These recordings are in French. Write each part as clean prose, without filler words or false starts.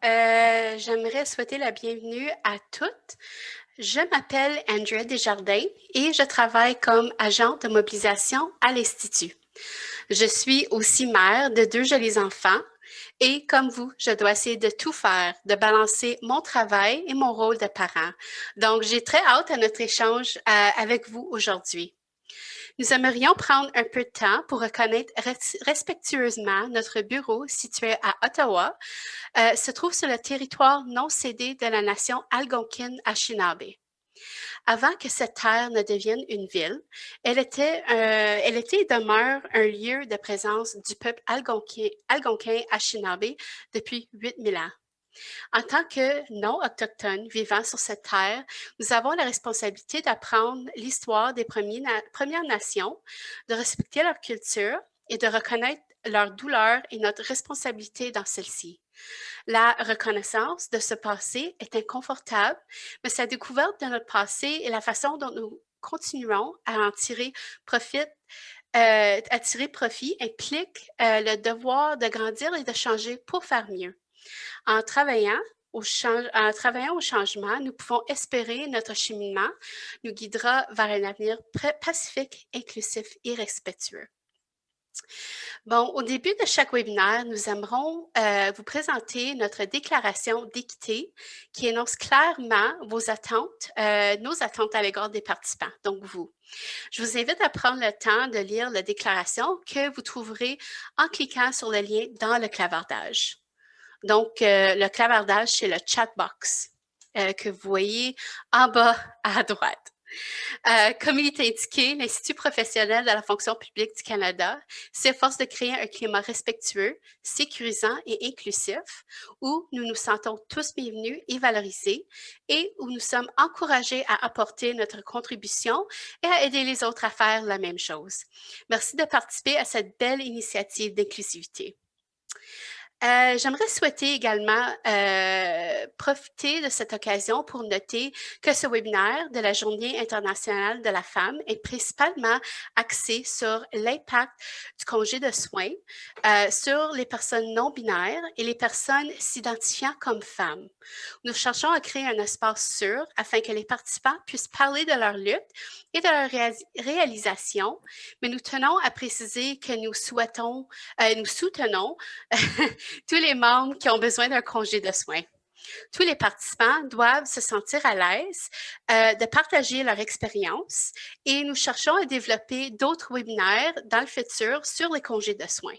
J'aimerais souhaiter la bienvenue à toutes. Je m'appelle Andrea Desjardins et je travaille comme agente de mobilisation à l'Institut. Je suis aussi mère de deux jolis enfants et comme vous, je dois essayer de tout faire, de balancer mon travail et mon rôle de parent. Donc, j'ai très hâte à notre échange avec vous aujourd'hui. Nous aimerions prendre un peu de temps pour reconnaître respectueusement notre bureau situé à Ottawa se trouve sur le territoire non cédé de la nation algonquine-Anishinaabe. Avant que cette terre ne devienne une ville, elle était et demeure un lieu de présence du peuple algonquin-Anishinaabe depuis 8000 ans. En tant que non-autochtones vivant sur cette terre, nous avons la responsabilité d'apprendre l'histoire des Premières Nations, de respecter leur culture et de reconnaître leur douleur et notre responsabilité dans celle-ci. La reconnaissance de ce passé est inconfortable, mais sa découverte de notre passé et la façon dont nous continuerons à en tirer profit, à tirer profit implique le devoir de grandir et de changer pour faire mieux. En travaillant en travaillant au changement, nous pouvons espérer notre cheminement nous guidera vers un avenir pacifique, inclusif et respectueux. Bon, au début de chaque webinaire, nous aimerons vous présenter notre déclaration d'équité qui énonce clairement nos attentes à l'égard des participants, donc vous. Je vous invite à prendre le temps de lire la déclaration que vous trouverez en cliquant sur le lien dans le clavardage. Donc, le clavardage, c'est le chat box que vous voyez en bas à droite. Comme il est indiqué, l'Institut professionnel de la fonction publique du Canada s'efforce de créer un climat respectueux, sécurisant et inclusif où nous nous sentons tous bienvenus et valorisés et où nous sommes encouragés à apporter notre contribution et à aider les autres à faire la même chose. Merci de participer à cette belle initiative d'inclusivité. J'aimerais souhaiter également profiter de cette occasion pour noter que ce webinaire de la Journée internationale de la femme est principalement axé sur l'impact du congé de soins sur les personnes non binaires et les personnes s'identifiant comme femmes. Nous cherchons à créer un espace sûr afin que les participants puissent parler de leur lutte et de leur réalisation, mais nous tenons à préciser que nous soutenons tous les membres qui ont besoin d'un congé de soins. Tous les participants doivent se sentir à l'aise de partager leur expérience et nous cherchons à développer d'autres webinaires dans le futur sur les congés de soins.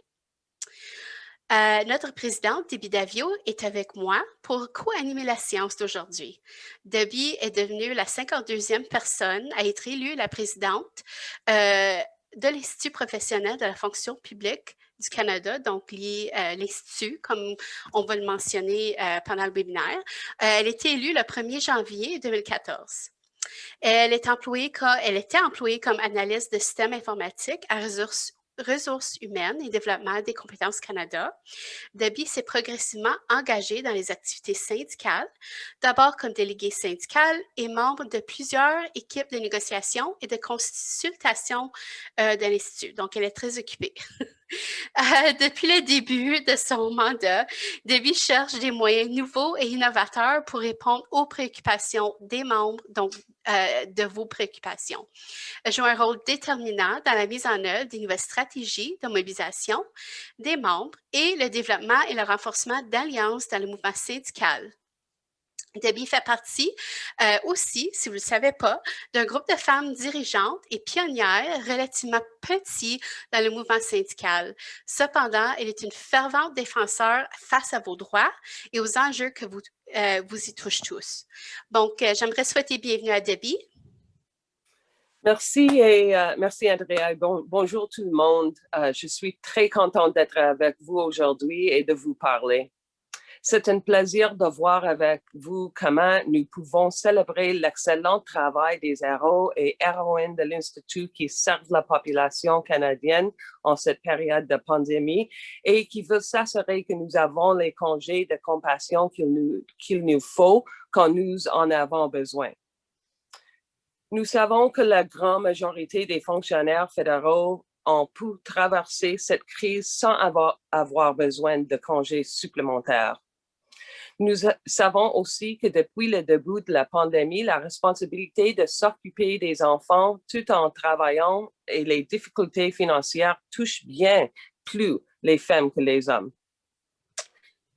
Notre présidente, Debbie Davio, est avec moi pour co-animer la séance d'aujourd'hui. Debbie est devenue la 52e personne à être élue la présidente de l'Institut professionnel de la fonction publique du Canada, donc l'Institut, comme on va le mentionner pendant le webinaire. Elle a été élue le 1er janvier 2014. Elle était employée comme analyste de systèmes informatiques à ressources humaines et développement des compétences Canada. Debbie s'est progressivement engagée dans les activités syndicales, d'abord comme déléguée syndicale et membre de plusieurs équipes de négociation et de consultation de l'Institut. Donc, elle est très occupée. Depuis le début de son mandat, Debbie cherche des moyens nouveaux et innovateurs pour répondre aux préoccupations des membres, donc de vos préoccupations. Elle joue un rôle déterminant dans la mise en œuvre des nouvelles stratégies de mobilisation des membres et le développement et le renforcement d'alliances dans le mouvement syndical. Debbie fait partie aussi, si vous ne le savez pas, d'un groupe de femmes dirigeantes et pionnières relativement petit dans le mouvement syndical. Cependant, elle est une fervente défenseur face à vos droits et aux enjeux que vous y touchez tous. Donc, j'aimerais souhaiter bienvenue à Debbie. Merci merci Andrea. Bonjour tout le monde. Je suis très contente d'être avec vous aujourd'hui et de vous parler. C'est un plaisir de voir avec vous comment nous pouvons célébrer l'excellent travail des héros et héroïnes de l'Institut qui servent la population canadienne en cette période de pandémie et qui veulent s'assurer que nous avons les congés de compassion qu'il nous faut quand nous en avons besoin. Nous savons que la grande majorité des fonctionnaires fédéraux ont pu traverser cette crise sans avoir besoin de congés supplémentaires. Nous savons aussi que depuis le début de la pandémie, la responsabilité de s'occuper des enfants tout en travaillant et les difficultés financières touchent bien plus les femmes que les hommes.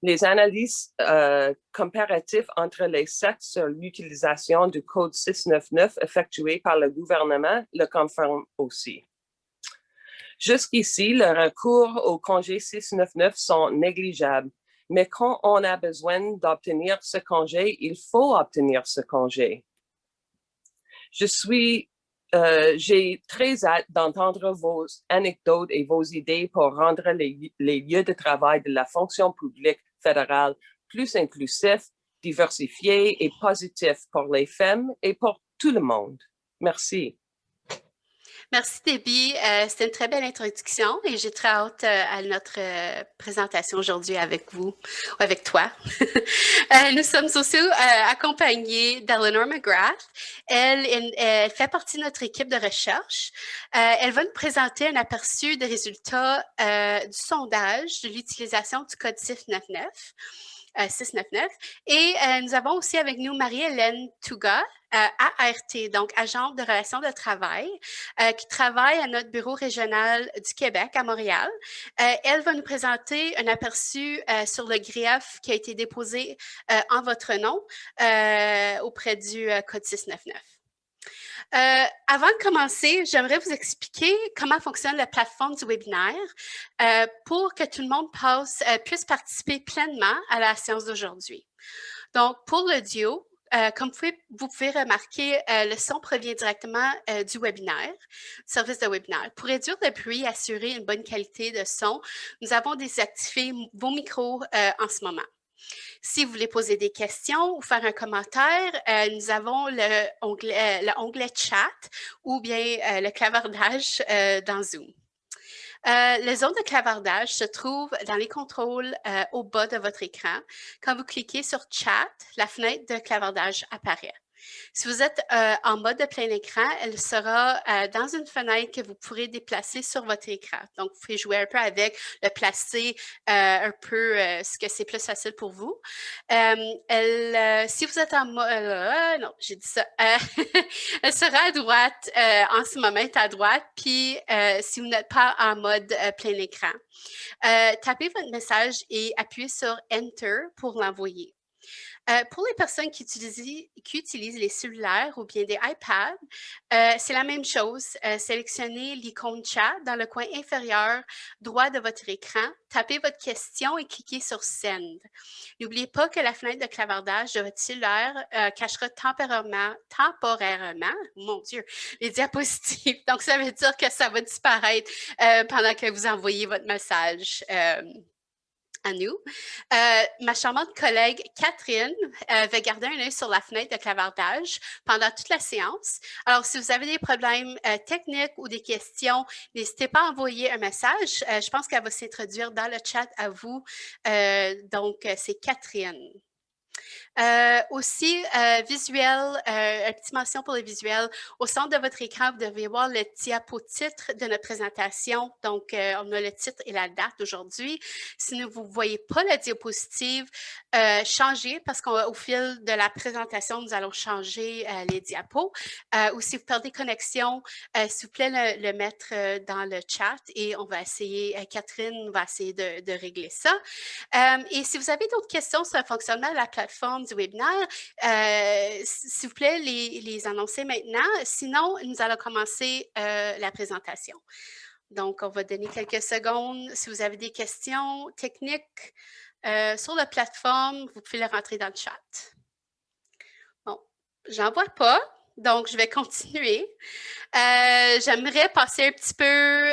Les analyses comparatives entre les sexes sur l'utilisation du Code 699 effectuées par le gouvernement le confirment aussi. Jusqu'ici, le recours au congé 699 sont négligeables, mais quand on a besoin d'obtenir ce congé, il faut obtenir ce congé. J'ai très hâte d'entendre vos anecdotes et vos idées pour rendre les lieux de travail de la fonction publique fédérale plus inclusifs, diversifiés et positifs pour les femmes et pour tout le monde. Merci. Merci, Debbie. C'était une très belle introduction et j'ai très hâte à notre présentation aujourd'hui avec vous, ou avec toi. Nous sommes aussi accompagnés d'Eleanor McGrath. Elle fait partie de notre équipe de recherche. Elle va nous présenter un aperçu des résultats du sondage de l'utilisation du Code 699. 699. Et nous avons aussi avec nous Marie-Hélène Touga, ART, donc agente de relations de travail, qui travaille à notre bureau régional du Québec à Montréal. Elle va nous présenter un aperçu sur le grief qui a été déposé en votre nom auprès du Code 699. Avant de commencer, j'aimerais vous expliquer comment fonctionne la plateforme du webinaire pour que tout le monde puisse participer pleinement à la séance d'aujourd'hui. Donc, pour l'audio, comme vous pouvez remarquer, le son provient directement du webinaire, service de webinaire. Pour réduire le bruit et assurer une bonne qualité de son, nous avons désactivé vos micros en ce moment. Si vous voulez poser des questions ou faire un commentaire, nous avons l'onglet chat ou bien le clavardage dans Zoom. La zone de clavardage se trouve dans les contrôles au bas de votre écran. Quand vous cliquez sur chat, la fenêtre de clavardage apparaît. Si vous êtes en mode de plein écran, elle sera dans une fenêtre que vous pourrez déplacer sur votre écran. Donc, vous pouvez jouer un peu avec, le placer un peu ce que c'est plus facile pour vous. Si vous êtes en mode... non, j'ai dit ça. Elle sera à droite. En ce moment, elle est à droite. Puis, si vous n'êtes pas en mode plein écran, tapez votre message et appuyez sur Enter pour l'envoyer. Pour les personnes qui utilisent les cellulaires ou bien des iPads, c'est la même chose. Sélectionnez l'icône chat dans le coin inférieur droit de votre écran, tapez votre question et cliquez sur Send. N'oubliez pas que la fenêtre de clavardage de votre cellulaire cachera temporairement, mon Dieu, les diapositives. Donc, ça veut dire que ça va disparaître pendant que vous envoyez votre message. À nous. Ma charmante collègue Catherine va garder un œil sur la fenêtre de clavardage pendant toute la séance. Alors, si vous avez des problèmes techniques ou des questions, n'hésitez pas à envoyer un message. Je pense qu'elle va s'introduire dans le chat à vous. Donc, c'est Catherine. Aussi, visuel, une petite mention pour le visuel. Au centre de votre écran, vous devez voir le diapo-titre de notre présentation. Donc, on a le titre et la date d'aujourd'hui. Si vous ne voyez pas la diapositive, changez parce qu'au fil de la présentation, nous allons changer les diapos. Ou si vous perdez connexion, s'il vous plaît, le mettre dans le chat et on va essayer, Catherine va essayer de régler ça. Et si vous avez d'autres questions sur le fonctionnement de la plateforme du webinaire, s'il vous plaît, les annoncer maintenant. Sinon, nous allons commencer la présentation. Donc, on va donner quelques secondes. Si vous avez des questions techniques sur la plateforme, vous pouvez les rentrer dans le chat. Bon, j'en vois pas. Donc, je vais continuer. J'aimerais passer un petit peu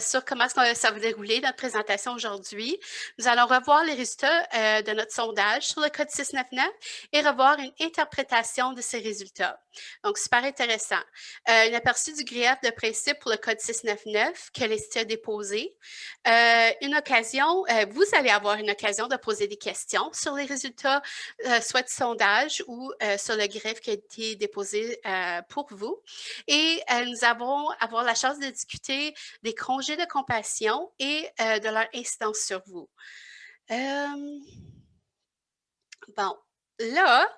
sur comment ça va dérouler notre présentation aujourd'hui. Nous allons revoir les résultats de notre sondage sur le Code 699 et revoir une interprétation de ces résultats. Donc, super intéressant. Un aperçu du grief de principe pour le Code 699 que l'Institut a déposé. Une occasion, vous allez avoir une occasion de poser des questions sur les résultats, soit du sondage ou sur le grief qui a été déposé pour vous. Et nous allons avoir la chance de discuter des congés de compassion et de leur incidence sur vous. Bon, là,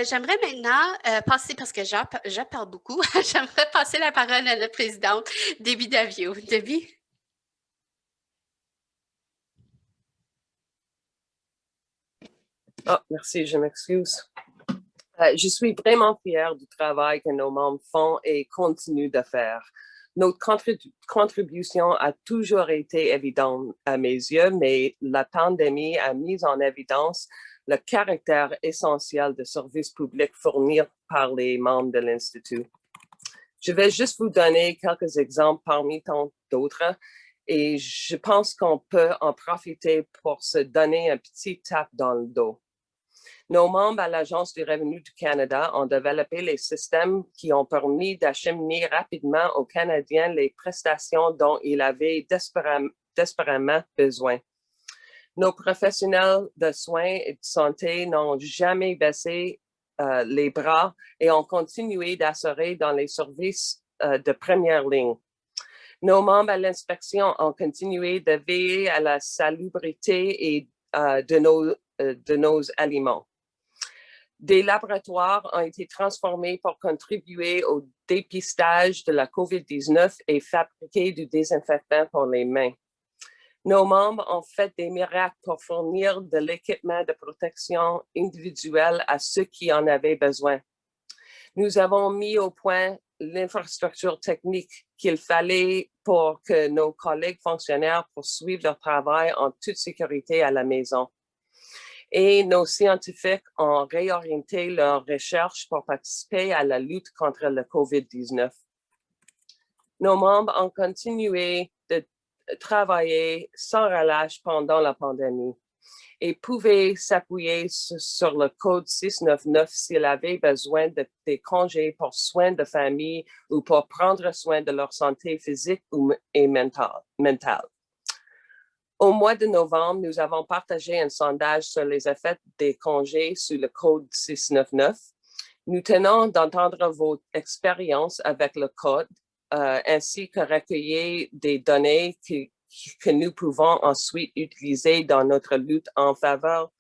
j'aimerais maintenant passer, parce que je parle beaucoup, j'aimerais passer la parole à la présidente, Debbie Davio. Debbie? Oh, merci, je m'excuse. Je suis vraiment fière du travail que nos membres font et continuent de faire. Notre contribution a toujours été évidente à mes yeux, mais la pandémie a mis en évidence le caractère essentiel de services publics fournis par les membres de l'Institut. Je vais juste vous donner quelques exemples parmi tant d'autres et je pense qu'on peut en profiter pour se donner un petit tap dans le dos. Nos membres à l'Agence du revenu du Canada ont développé les systèmes qui ont permis d'acheminer rapidement aux Canadiens les prestations dont ils avaient désespérément besoin. Nos professionnels de soins et de santé n'ont jamais baissé les bras et ont continué d'assurer dans les services de première ligne. Nos membres à l'inspection ont continué de veiller à la salubrité et de nos aliments. Des laboratoires ont été transformés pour contribuer au dépistage de la COVID-19 et fabriquer du désinfectant pour les mains. Nos membres ont fait des miracles pour fournir de l'équipement de protection individuelle à ceux qui en avaient besoin. Nous avons mis au point l'infrastructure technique qu'il fallait pour que nos collègues fonctionnaires poursuivent leur travail en toute sécurité à la maison. Et nos scientifiques ont réorienté leurs recherches pour participer à la lutte contre le COVID-19. Nos membres ont continué de travailler sans relâche pendant la pandémie et pouvaient s'appuyer sur le code 699 s'ils avaient besoin des congés pour soins de famille ou pour prendre soin de leur santé physique et mentale. Au mois de novembre, nous avons partagé un sondage sur les effets des congés sous le code 699. Nous tenons d'entendre vos expériences avec le code, ainsi que recueillir des données que nous pouvons ensuite utiliser dans notre lutte en faveur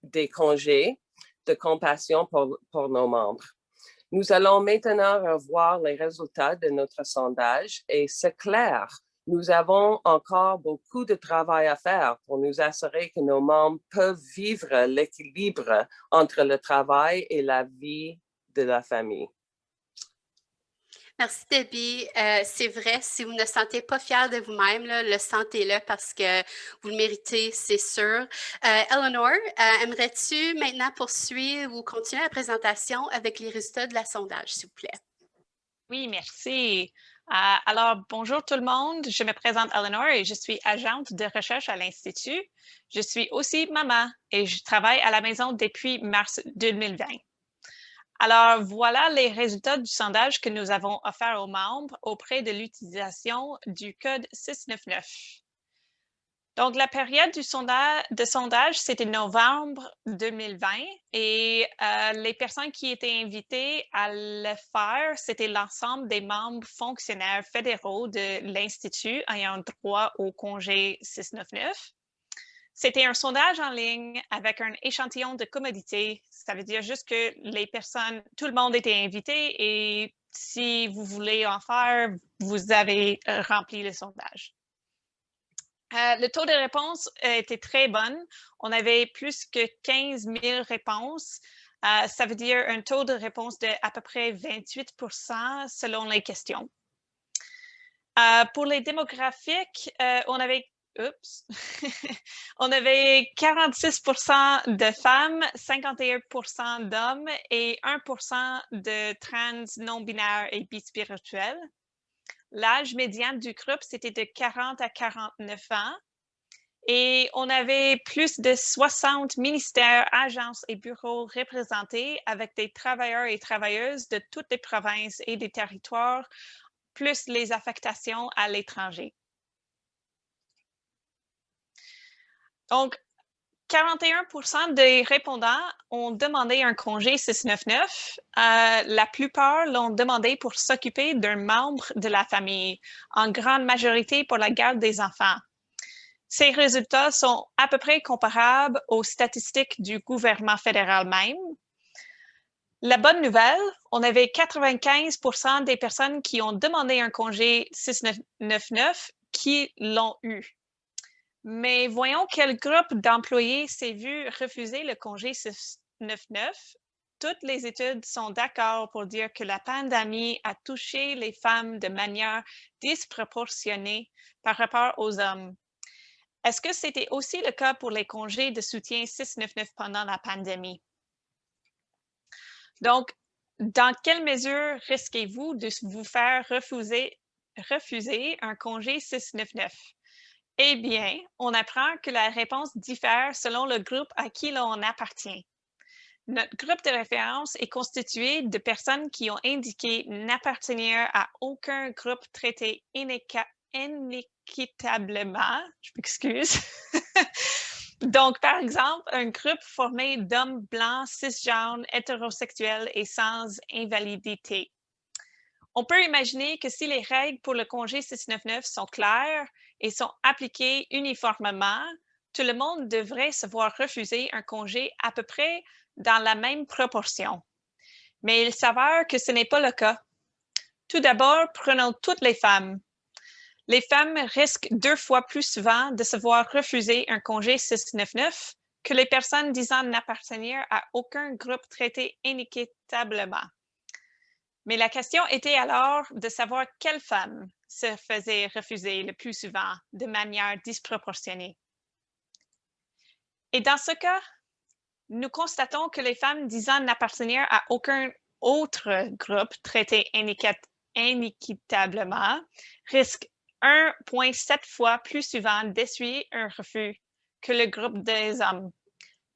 des congés de compassion pour nos membres. Nous allons maintenant revoir les résultats de notre sondage et c'est clair, nous avons encore beaucoup de travail à faire pour nous assurer que nos membres peuvent vivre l'équilibre entre le travail et la vie de la famille. Merci, Debbie. C'est vrai, si vous ne sentez pas fier de vous-même, le sentez-le parce que vous le méritez, c'est sûr. Eleanor, aimerais-tu maintenant poursuivre ou continuer la présentation avec les résultats de la sondage, s'il vous plaît? Oui, merci. Alors, bonjour tout le monde. Je me présente Eleanor et je suis agente de recherche à l'Institut. Je suis aussi maman et je travaille à la maison depuis mars 2020. Alors, voilà les résultats du sondage que nous avons offert aux membres auprès de l'utilisation du code 699. Donc, la période de sondage, c'était novembre 2020 et les personnes qui étaient invitées à le faire, c'était l'ensemble des membres fonctionnaires fédéraux de l'Institut ayant droit au congé 699. C'était un sondage en ligne avec un échantillon de commodité. Ça veut dire juste que les personnes, tout le monde était invité et si vous voulez en faire, vous avez rempli le sondage. Le taux de réponse était très bon. On avait plus que 15 000 réponses. Ça veut dire un taux de réponse de à peu près 28 % selon les questions. Pour les démographiques, on avait 46 % de femmes, 51 % d'hommes et 1 % de trans non-binaires et bispirituels. L'âge médian du groupe, c'était de 40 à 49 ans. Et on avait plus de 60 ministères, agences et bureaux représentés avec des travailleurs et travailleuses de toutes les provinces et des territoires, plus les affectations à l'étranger. Donc, 41 % des répondants ont demandé un congé 699. La plupart l'ont demandé pour s'occuper d'un membre de la famille, en grande majorité pour la garde des enfants. Ces résultats sont à peu près comparables aux statistiques du gouvernement fédéral même. La bonne nouvelle, on avait 95% des personnes qui ont demandé un congé 699 qui l'ont eu. Mais voyons quel groupe d'employés s'est vu refuser le congé 699. Toutes les études sont d'accord pour dire que la pandémie a touché les femmes de manière disproportionnée par rapport aux hommes. Est-ce que c'était aussi le cas pour les congés de soutien 699 pendant la pandémie? Donc, dans quelle mesure risquez-vous de vous faire refuser un congé 699? Eh bien, on apprend que la réponse diffère selon le groupe à qui l'on appartient. Notre groupe de référence est constitué de personnes qui ont indiqué n'appartenir à aucun groupe traité inéquitablement. Je m'excuse. Donc, par exemple, un groupe formé d'hommes blancs, cisgenres, hétérosexuels et sans invalidité. On peut imaginer que si les règles pour le congé 699 sont claires et sont appliquées uniformément, tout le monde devrait se voir refuser un congé à peu près dans la même proportion. Mais il s'avère que ce n'est pas le cas. Tout d'abord, prenons toutes les femmes. Les femmes risquent 2 fois plus souvent de se voir refuser un congé 699 que les personnes disant n'appartenir à aucun groupe traité inéquitablement. Mais la question était alors de savoir quelle femme se faisait refuser le plus souvent de manière disproportionnée. Et dans ce cas, nous constatons que les femmes disant n'appartenir à aucun autre groupe traité inéquitablement risquent 1,7 fois plus souvent d'essuyer un refus que le groupe des hommes.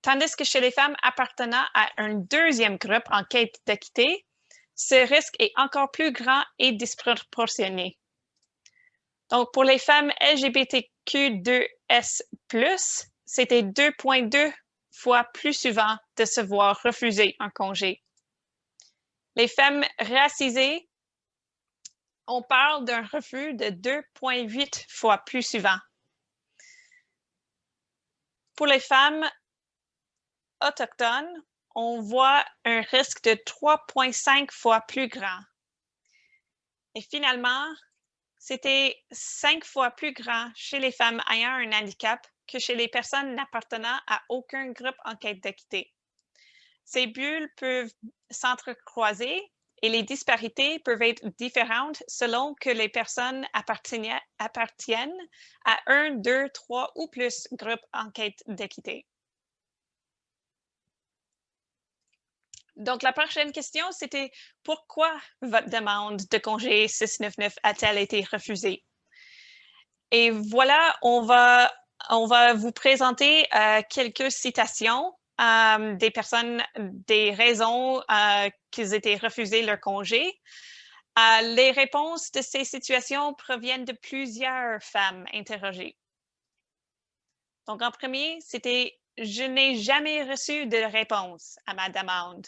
Tandis que chez les femmes appartenant à un deuxième groupe en quête d'équité, ce risque est encore plus grand et disproportionné. Donc, pour les femmes LGBTQ2S+, c'était 2,2 fois plus souvent de se voir refuser un congé. Les femmes racisées, on parle d'un refus de 2,8 fois plus souvent. Pour les femmes autochtones, on voit un risque de 3,5 fois plus grand. Et finalement, c'était 5 fois plus grand chez les femmes ayant un handicap que chez les personnes n'appartenant à aucun groupe en quête d'équité. Ces bulles peuvent s'entrecroiser et les disparités peuvent être différentes selon que les personnes appartiennent à 1, 2, 3 ou plus groupes en quête d'équité. Donc, la prochaine question, c'était pourquoi votre demande de congé 699 a-t-elle été refusée? Et voilà, on va vous présenter quelques citations des personnes, des raisons qu'ils étaient refusés leur congé. Les réponses de ces situations proviennent de plusieurs femmes interrogées. Donc, en premier, c'était « Je n'ai jamais reçu de réponse à ma demande ».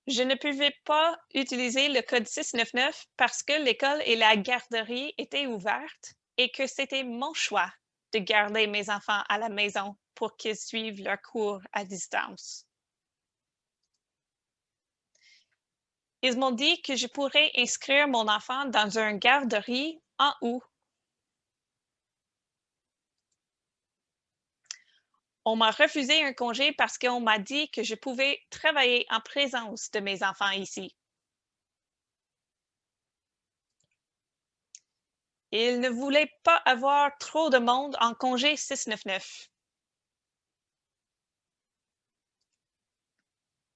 Je ne pouvais pas utiliser le code 699 parce que l'école et la garderie étaient ouvertes et que c'était mon choix de garder mes enfants à la maison pour qu'ils suivent leurs cours à distance. Ils m'ont dit que je pourrais inscrire mon enfant dans une garderie en août. On m'a refusé un congé parce qu'on m'a dit que je pouvais travailler en présence de mes enfants ici. Ils ne voulaient pas avoir trop de monde en congé 699.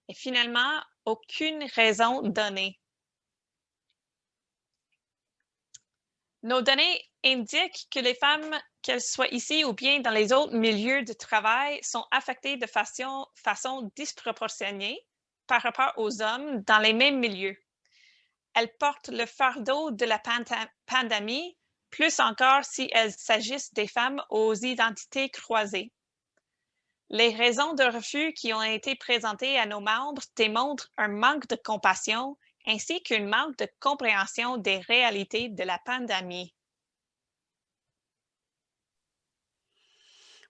Et finalement, aucune raison donnée. Nos données indiquent que les femmes, qu'elles soient ici ou bien dans les autres milieux de travail, sont affectées de façon disproportionnée par rapport aux hommes dans les mêmes milieux. Elles portent le fardeau de la pandémie, plus encore si elles s'agissent des femmes aux identités croisées. Les raisons de refus qui ont été présentées à nos membres démontrent un manque de compassion ainsi qu'un manque de compréhension des réalités de la pandémie.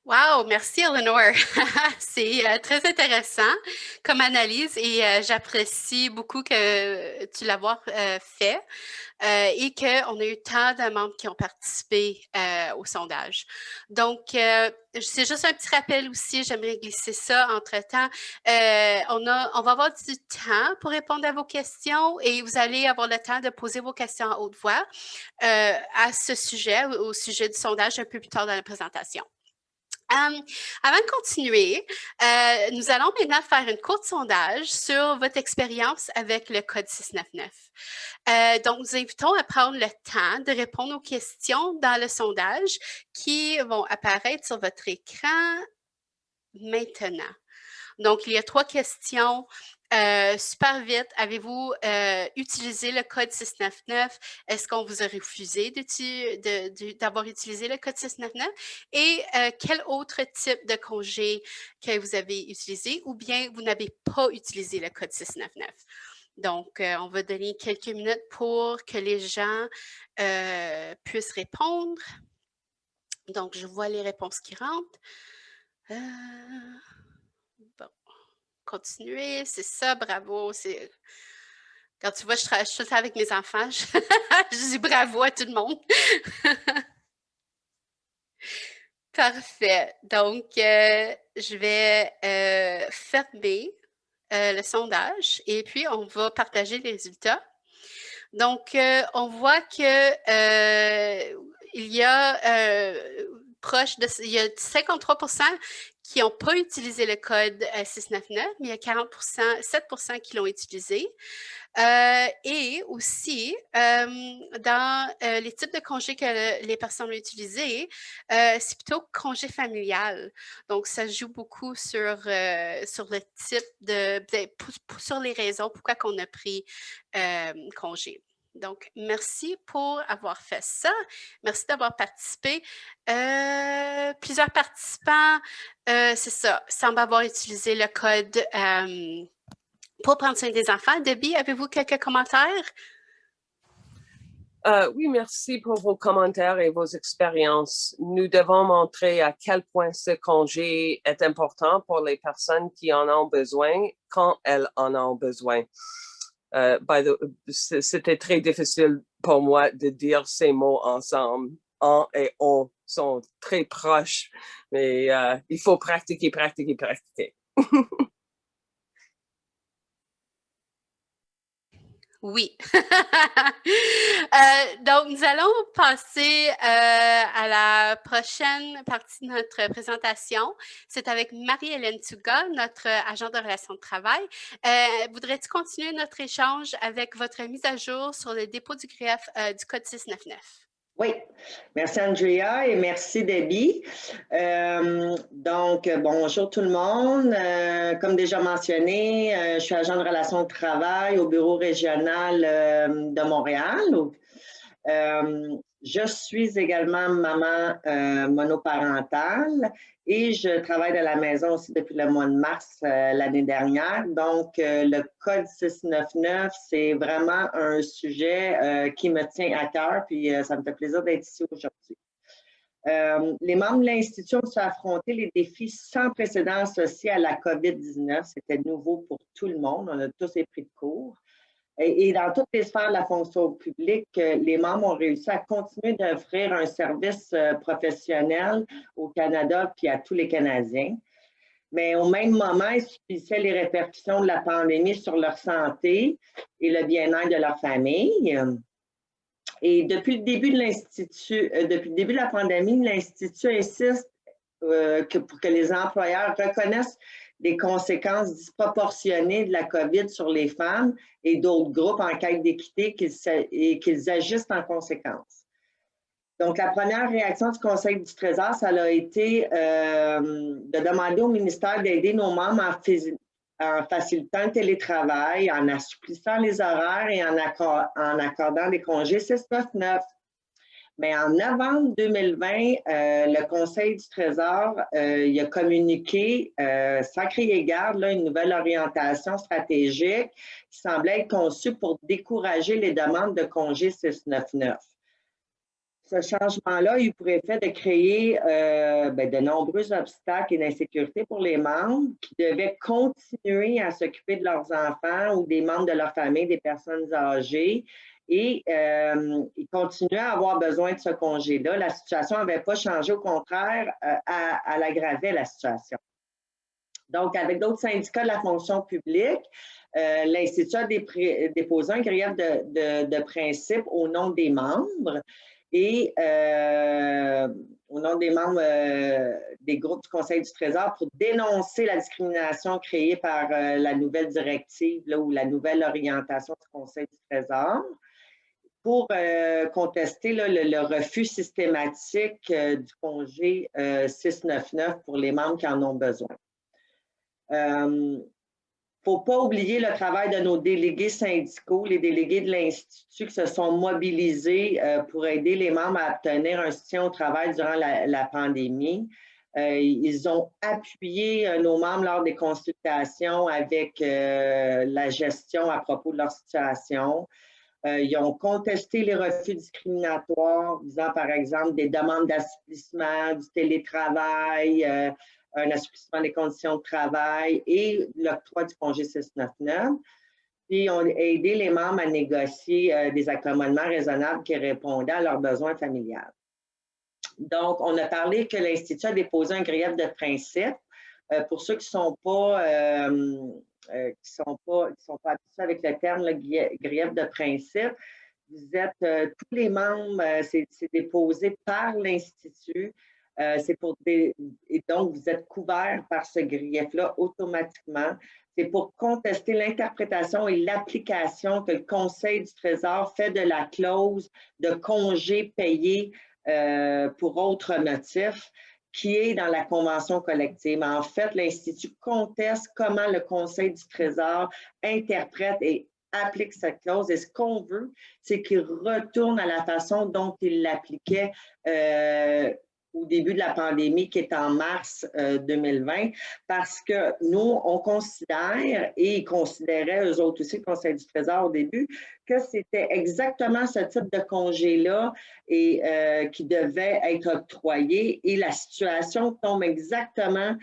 Wow, merci Eleanor. C'est très intéressant comme analyse et j'apprécie beaucoup que tu l'avoir fait et qu'on a eu tant de membres qui ont participé au sondage. Donc, c'est juste un petit rappel aussi, j'aimerais glisser ça entre-temps. On va avoir du temps pour répondre à vos questions et vous allez avoir le temps de poser vos questions à haute voix à ce sujet, au sujet du sondage un peu plus tard dans la présentation. Avant de continuer, nous allons maintenant faire une courte sondage sur votre expérience avec le code 699. Donc, nous invitons à prendre le temps de répondre aux questions dans le sondage qui vont apparaître sur votre écran maintenant. Donc, il y a 3 questions. Super vite, avez-vous utilisé le code 699? Est-ce qu'on vous a refusé d'avoir utilisé le code 699? Et quel autre type de congé que vous avez utilisé ou bien vous n'avez pas utilisé le code 699? Donc, on va donner quelques minutes pour que les gens puissent répondre. Donc, je vois les réponses qui rentrent. Bon. Continuer, c'est ça, bravo. Quand tu vois, je travaille tout ça avec mes enfants, je dis bravo à tout le monde. Parfait. Donc, je vais fermer le sondage et puis on va partager les résultats. Donc, on voit que il y a il y a 53% qui n'ont pas utilisé le code 699, mais il y a 7% qui l'ont utilisé. Et aussi, dans les types de congés que les personnes ont utilisés, c'est plutôt congé familial. Donc, ça joue beaucoup sur le type sur les raisons pourquoi on a pris congé. Donc, merci pour avoir fait ça. Merci d'avoir participé. Plusieurs participants, c'est ça, semblent avoir utilisé le code pour prendre soin des enfants. Debbie, avez-vous quelques commentaires? Oui, merci pour vos commentaires et vos expériences. Nous devons montrer à quel point ce congé est important pour les personnes qui en ont besoin quand elles en ont besoin. C'était très difficile pour moi de dire ces mots ensemble. En et on sont très proches, mais il faut pratiquer. Oui. Donc, nous allons passer à la prochaine partie de notre présentation. C'est avec Marie-Hélène Tuga, notre agent de relations de travail. Voudrais-tu continuer notre échange avec votre mise à jour sur le dépôt du greffe du code 699? Oui, merci Andrea et merci Debbie. Donc, bonjour tout le monde. Comme déjà mentionné, je suis agent de relations de travail au bureau régional de Montréal. Je suis également maman monoparentale et je travaille de la maison aussi depuis le mois de mars l'année dernière. Donc, le code 699, c'est vraiment un sujet qui me tient à cœur, puis ça me fait plaisir d'être ici aujourd'hui. Les membres de l'Institut ont affronté les défis sans précédent associés à la COVID-19. C'était nouveau pour tout le monde. On a tous été pris de court. Et dans toutes les sphères de la fonction publique, les membres ont réussi à continuer d'offrir un service professionnel au Canada puis à tous les Canadiens. Mais au même moment, ils subissaient les répercussions de la pandémie sur leur santé et le bien-être de leur famille. Et depuis le début de l'Institut, depuis le début de la pandémie, l'Institut insiste pour que les employeurs reconnaissent les conséquences disproportionnées de la COVID sur les femmes et d'autres groupes en quête d'équité et qu'ils agissent en conséquence. Donc, la première réaction du Conseil du Trésor, ça a été de demander au ministère d'aider nos membres en facilitant le télétravail, en assouplissant les horaires et en accordant des congés 699. Mais en novembre 2020, le Conseil du Trésor il a communiqué, sans crier garde, là, une nouvelle orientation stratégique qui semblait être conçue pour décourager les demandes de congés 699. ce changement-là a eu pour effet de créer de nombreux obstacles et d'insécurité pour les membres qui devaient continuer à s'occuper de leurs enfants ou des membres de leur famille, des personnes âgées, et ils continuaient à avoir besoin de ce congé-là. La situation n'avait pas changé, au contraire, elle aggravait la situation. Donc, avec d'autres syndicats de la fonction publique, l'Institut a déposé un grief de principe au nom des membres et au nom des membres des groupes du Conseil du Trésor pour dénoncer la discrimination créée par la nouvelle directive là, ou la nouvelle orientation du Conseil du Trésor, pour contester là, le refus systématique du congé 699 pour les membres qui en ont besoin. Il ne faut pas oublier le travail de nos délégués syndicaux, les délégués de l'Institut qui se sont mobilisés pour aider les membres à obtenir un soutien au travail durant la pandémie. Ils ont appuyé nos membres lors des consultations avec la gestion à propos de leur situation. Ils ont contesté les refus discriminatoires, visant par exemple des demandes d'assouplissement, du télétravail, un assouplissement des conditions de travail et l'octroi du congé 699. Puis, on a aidé les membres à négocier des accommodements raisonnables qui répondaient à leurs besoins familiales. Donc, on a parlé que l'Institut a déposé un grief de principe. Pour ceux qui ne sont pas habitués avec le terme le grief de principe, vous êtes tous les membres, c'est déposé par l'Institut. Et donc, vous êtes couverts par ce grief-là automatiquement. C'est pour contester l'interprétation et l'application que le Conseil du Trésor fait de la clause de congé payé pour autres motifs qui est dans la convention collective. En fait, l'Institut conteste comment le Conseil du Trésor interprète et applique cette clause. Et ce qu'on veut, c'est qu'il retourne à la façon dont il l'appliquait au début de la pandémie, qui est en mars 2020, parce que nous, on considère, et ils considéraient, eux autres aussi, le Conseil du Trésor au début, que c'était exactement ce type de congé-là et qui devait être octroyé, et la situation tombe exactement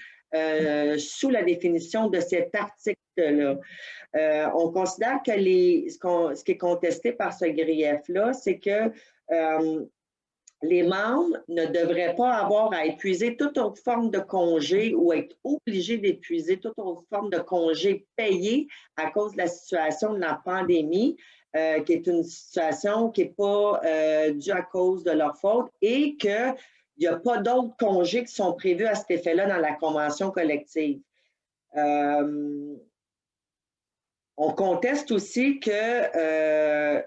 sous la définition de cet article-là. On considère que ce qui est contesté par ce grief-là, c'est que les membres ne devraient pas avoir à épuiser toute autre forme de congé ou être obligés d'épuiser toute autre forme de congé payé à cause de la situation de la pandémie, qui est une situation qui n'est pas due à cause de leur faute et qu'il n'y a pas d'autres congés qui sont prévus à cet effet-là dans la convention collective. On conteste aussi que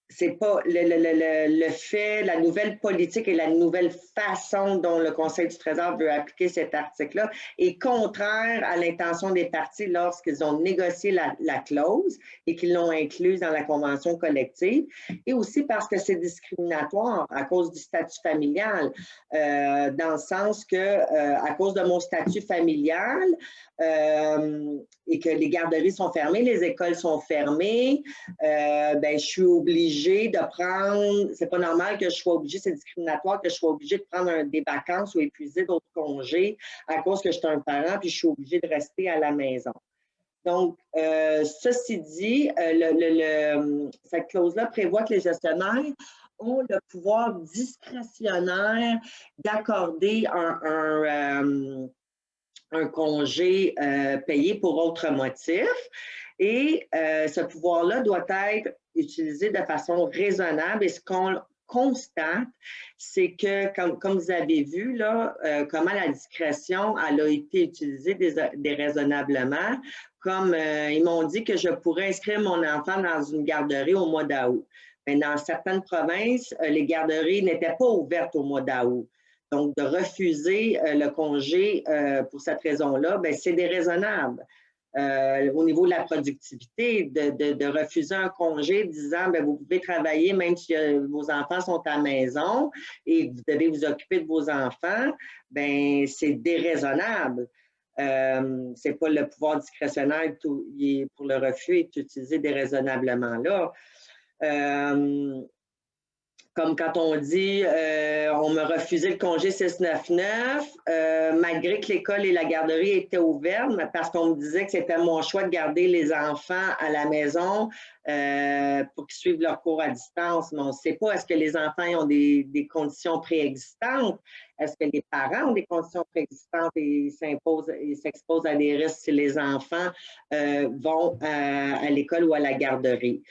c'est pas le fait, la nouvelle politique et la nouvelle façon dont le Conseil du Trésor veut appliquer cet article-là est contraire à l'intention des parties lorsqu'ils ont négocié la clause et qu'ils l'ont incluse dans la convention collective, et aussi parce que c'est discriminatoire à cause du statut familial, dans le sens que à cause de mon statut familial et que les garderies sont fermées, les écoles sont fermées, je suis obligée de prendre, c'est pas normal que je sois obligée, c'est discriminatoire que je sois obligée de prendre des vacances ou épuiser d'autres congés à cause que je suis un parent puis je suis obligée de rester à la maison. Donc, ceci dit, cette clause-là prévoit que les gestionnaires ont le pouvoir discrétionnaire d'accorder un congé payé pour autre motif. Et ce pouvoir-là doit être utilisé de façon raisonnable. Et ce qu'on constate, c'est que, comme vous avez vu, là, comment la discrétion elle a été utilisée déraisonnablement, comme ils m'ont dit que je pourrais inscrire mon enfant dans une garderie au mois d'août. Mais dans certaines provinces, les garderies n'étaient pas ouvertes au mois d'août. Donc, de refuser le congé pour cette raison-là, c'est déraisonnable. Au niveau de la productivité, de refuser un congé disant vous pouvez travailler même si vos enfants sont à la maison et vous devez vous occuper de vos enfants, c'est déraisonnable. C'est pas le pouvoir discrétionnaire pour le refus est utilisé déraisonnablement là. comme quand on dit on m'a refusé le congé 699, malgré que l'école et la garderie étaient ouvertes, mais parce qu'on me disait que c'était mon choix de garder les enfants à la maison pour qu'ils suivent leurs cours à distance. Mais on ne sait pas, est-ce que les enfants ont des conditions préexistantes? Est-ce que les parents ont des conditions préexistantes et s'exposent à des risques si les enfants vont à l'école ou à la garderie?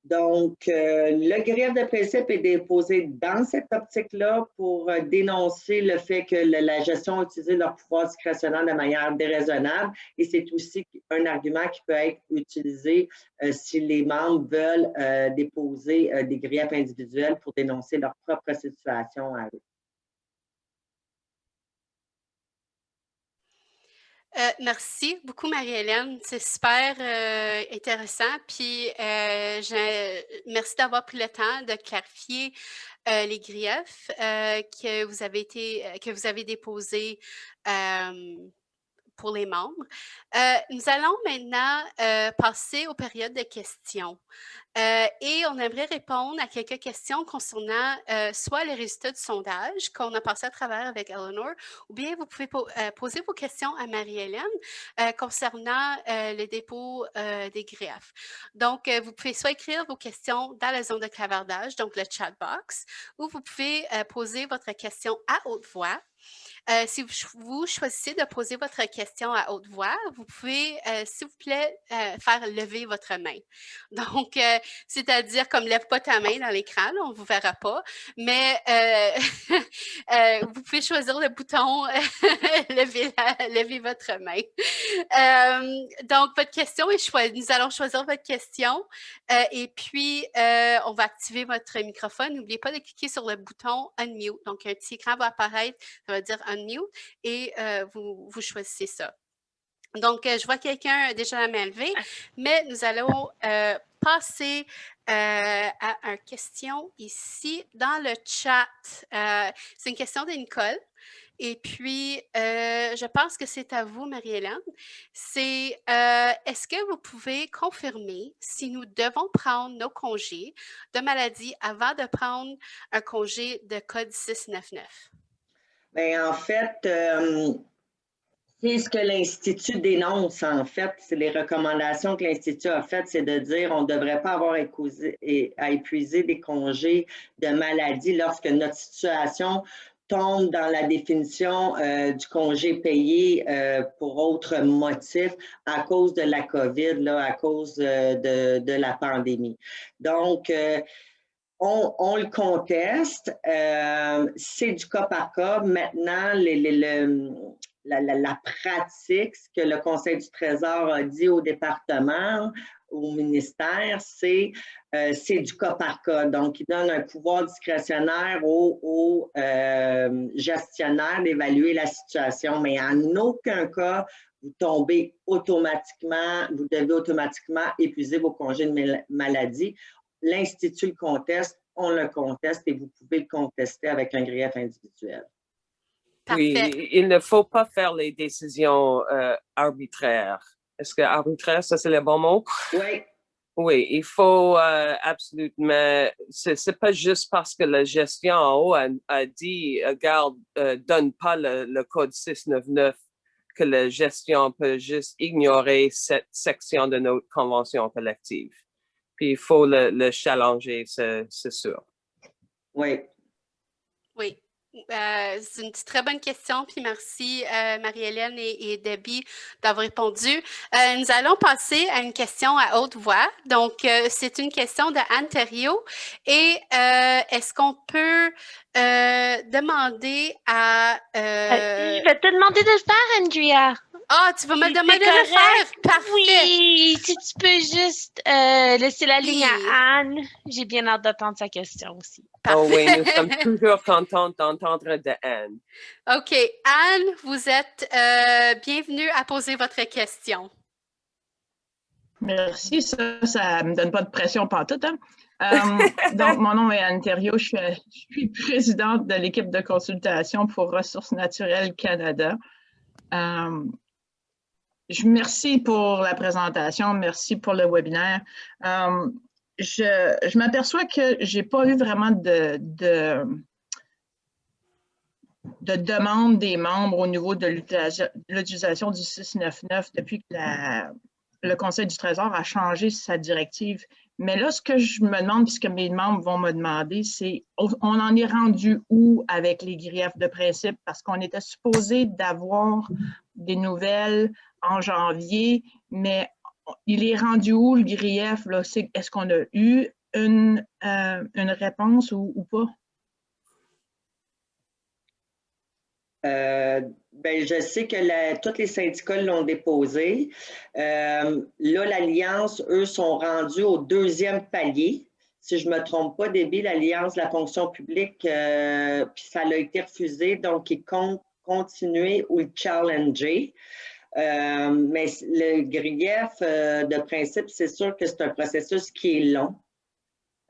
Donc, le grief de principe est déposé dans cette optique-là pour dénoncer le fait que la gestion a utilisé leur pouvoir discrétionnaire de manière déraisonnable et c'est aussi un argument qui peut être utilisé si les membres veulent déposer des griefs individuels pour dénoncer leur propre situation à eux. Merci beaucoup, Marie-Hélène. C'est super intéressant. Puis, merci d'avoir pris le temps de clarifier les griefs que vous avez déposés pour les membres. Nous allons maintenant passer aux périodes de questions. Et on aimerait répondre à quelques questions concernant soit les résultats du sondage qu'on a passé à travers avec Eleanor, ou bien vous pouvez poser vos questions à Marie-Hélène concernant le dépôt des griefs. Donc, vous pouvez soit écrire vos questions dans la zone de clavardage, donc le chat box, ou vous pouvez poser votre question à haute voix. Si vous choisissez de poser votre question à haute voix, vous pouvez, s'il vous plaît, faire lever votre main. Donc, c'est-à-dire comme lève pas ta main dans l'écran, on ne vous verra pas, mais vous pouvez choisir le bouton lever votre main. Donc, votre question est choisie. Nous allons choisir votre question et puis on va activer votre microphone. N'oubliez pas de cliquer sur le bouton Unmute. Donc, un petit écran va apparaître, ça va dire Unmute et vous choisissez ça. Donc, je vois quelqu'un déjà la main levée, mais nous allons passer à une question ici dans le chat. C'est une question de Nicole. Et puis, je pense que c'est à vous, Marie-Hélène. C'est, est-ce que vous pouvez confirmer si nous devons prendre nos congés de maladie avant de prendre un congé de code 699? Bien, en fait, c'est ce que l'Institut dénonce, en fait. C'est les recommandations que l'Institut a faites, c'est de dire qu'on ne devrait pas avoir à épuiser des congés de maladie lorsque notre situation tombe dans la définition du congé payé pour autres motifs à cause de la COVID, là, à cause de la pandémie. Donc, on le conteste, c'est du cas par cas. Maintenant, la pratique, ce que le Conseil du Trésor a dit au département, au ministère, c'est du cas par cas. Donc, il donne un pouvoir discrétionnaire au gestionnaire d'évaluer la situation, mais en aucun cas, vous tombez automatiquement, vous devez automatiquement épuiser vos congés de maladie. L'Institut le conteste, on le conteste et vous pouvez le contester avec un grief individuel. Parfait. Oui, il ne faut pas faire les décisions arbitraires. Est-ce que arbitraire, ça c'est le bon mot? Oui. Oui, il faut absolument, c'est pas juste parce que la gestion en haut a dit, regarde, donne pas le code 699 que la gestion peut juste ignorer cette section de notre convention collective. Puis il faut le challenger, c'est sûr. Oui. Oui. C'est une très bonne question, puis merci Marie-Hélène et Debbie d'avoir répondu. Nous allons passer à une question à haute voix. Donc, c'est une question de Anne Thériault. Et est-ce qu'on peut demander à... Je vais te demander de le faire, Andrea. Ah, tu vas me demander de le faire? Parfait! Oui, si tu peux juste laisser la ligne à Anne. J'ai bien hâte d'entendre sa question aussi. Parfait. Oh oui, nous sommes toujours contents d'entendre de Anne. OK. Anne, vous êtes bienvenue à poser votre question. Merci, ça ne me donne pas de pression pantoute. Hein? Donc, mon nom est Anne Thériault, je suis présidente de l'équipe de consultation pour Ressources naturelles Canada. Merci pour la présentation, merci pour le webinaire. je m'aperçois que je n'ai pas eu vraiment de demande des membres au niveau de l'utilisation du 699 depuis que le Conseil du Trésor a changé sa directive. Mais là, ce que je me demande, puisque mes membres vont me demander, c'est on en est rendu où avec les griefs de principe? Parce qu'on était supposé d'avoir des nouvelles en janvier, mais il est rendu où le grief? Est-ce qu'on a eu une réponse ou pas? Ben, je sais que tous les syndicats l'ont déposé. Là, l'Alliance, eux, sont rendus au 2e palier. Si je ne me trompe pas, Debbie, l'Alliance de la fonction publique, puis ça a été refusé, donc ils comptent continuer ou le challenger. Mais le grief de principe, c'est sûr que c'est un processus qui est long,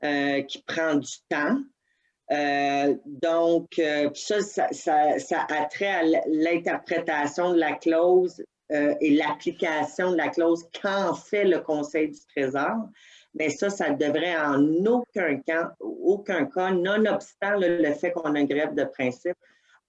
qui prend du temps. Donc, ça a trait à l'interprétation de la clause et l'application de la clause qu'en fait le Conseil du Trésor. Mais ça devrait en aucun cas, nonobstant le fait qu'on a un grief de principe,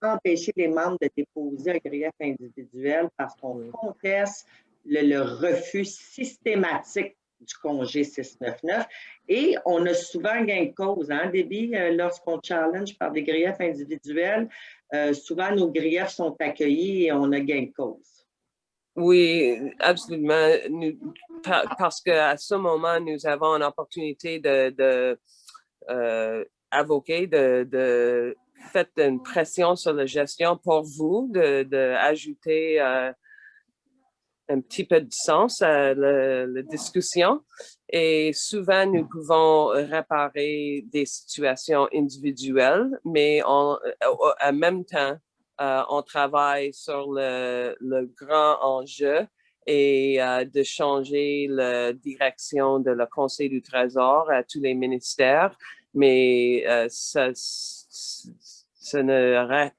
empêcher les membres de déposer un grief individuel parce qu'on conteste le refus systématique du congé 699. Et on a souvent gain de cause, hein, Debbie, lorsqu'on challenge par des griefs individuels, souvent nos griefs sont accueillis et on a gain de cause. Oui, absolument. Parce qu'à ce moment, nous avons une opportunité d'avoquer, de faire une pression sur la gestion pour vous, d'ajouter un petit peu de sens à la discussion. Et souvent, nous pouvons réparer des situations individuelles, mais en même temps, on travaille sur le grand enjeu et de changer la direction de le Conseil du Trésor à tous les ministères. Mais ça n'arrête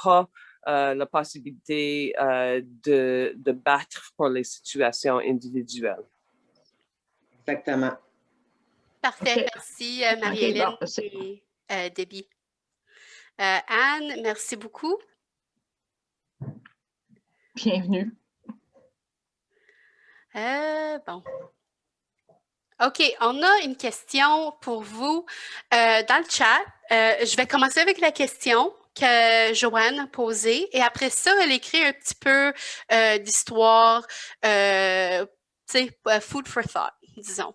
pas la possibilité de battre pour les situations individuelles. Exactement. Parfait. Okay. Merci, Marie-Hélène et Debbie. Anne, merci beaucoup. Bienvenue. Bon. OK, on a une question pour vous dans le chat. Je vais commencer avec la question que Joanne a posée et après ça, elle écrit un petit peu d'histoire, food for thought, disons.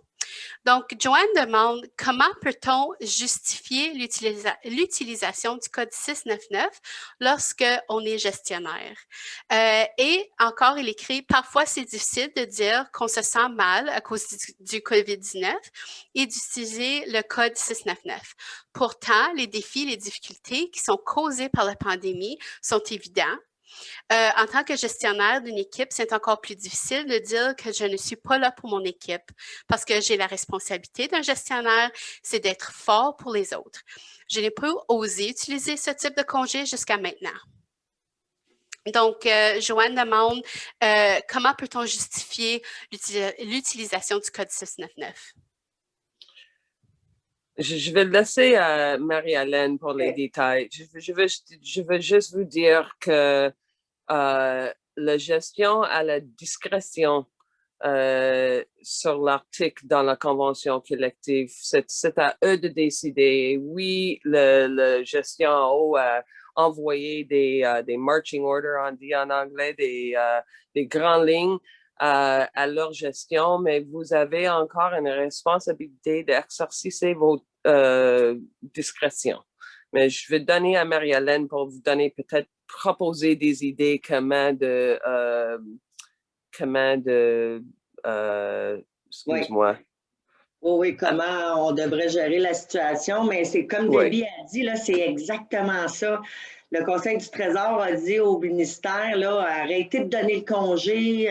Donc, Joanne demande comment peut-on justifier l'utilisation du code 699 lorsqu'on est gestionnaire. Et encore, il écrit parfois c'est difficile de dire qu'on se sent mal à cause du COVID-19 et d'utiliser le code 699. Pourtant, les défis, les difficultés qui sont causés par la pandémie sont évidents. En tant que gestionnaire d'une équipe, c'est encore plus difficile de dire que je ne suis pas là pour mon équipe parce que j'ai la responsabilité d'un gestionnaire, c'est d'être fort pour les autres. Je n'ai pas osé utiliser ce type de congé jusqu'à maintenant. Donc, Joanne demande comment peut-on justifier l'utilisation du code 699? Je vais laisser à Marie-Hélène pour les détails. Je veux juste vous dire que la gestion à la discrétion sur l'article dans la convention collective, c'est à eux de décider. Oui, la gestion en haut a envoyé des marching orders, on dit en anglais, des grandes lignes à leur gestion, mais vous avez encore une responsabilité d'exercer votre discrétion. Mais je vais donner à Marie-Hélène pour vous donner peut-être proposer des idées comment excuse-moi. Oui, comment on devrait gérer la situation, mais c'est comme Debbie a dit, là, c'est exactement ça. Le Conseil du Trésor a dit au ministère, là, arrêtez de donner le congé,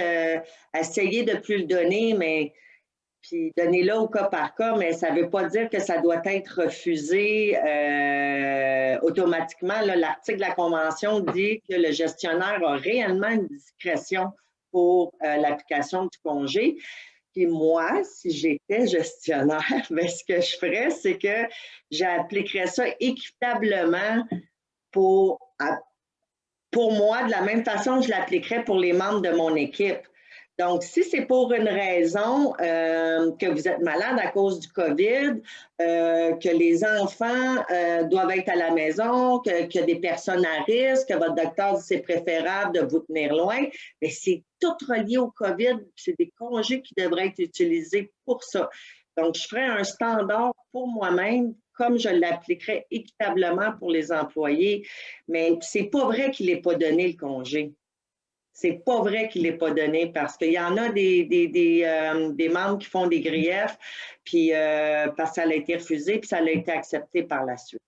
essayez de ne plus le donner, mais puis donnez-le au cas par cas, mais ça ne veut pas dire que ça doit être refusé automatiquement. L'article de la Convention dit que le gestionnaire a réellement une discrétion pour l'application du congé. Puis moi, si j'étais gestionnaire, bien, ce que je ferais, c'est que j'appliquerais ça équitablement pour moi, de la même façon que je l'appliquerais pour les membres de mon équipe. Donc, si c'est pour une raison que vous êtes malade à cause du COVID, que les enfants doivent être à la maison, que des personnes à risque, que votre docteur dit que c'est préférable de vous tenir loin, mais c'est tout relié au COVID, c'est des congés qui devraient être utilisés pour ça. Donc, je ferais un standard pour moi-même, comme je l'appliquerais équitablement pour les employés, mais c'est pas vrai qu'il n'est pas donné le congé. C'est pas vrai qu'il n'est pas donné parce qu'il y en a des membres qui font des griefs, puis parce que ça a été refusé, puis ça a été accepté par la suite.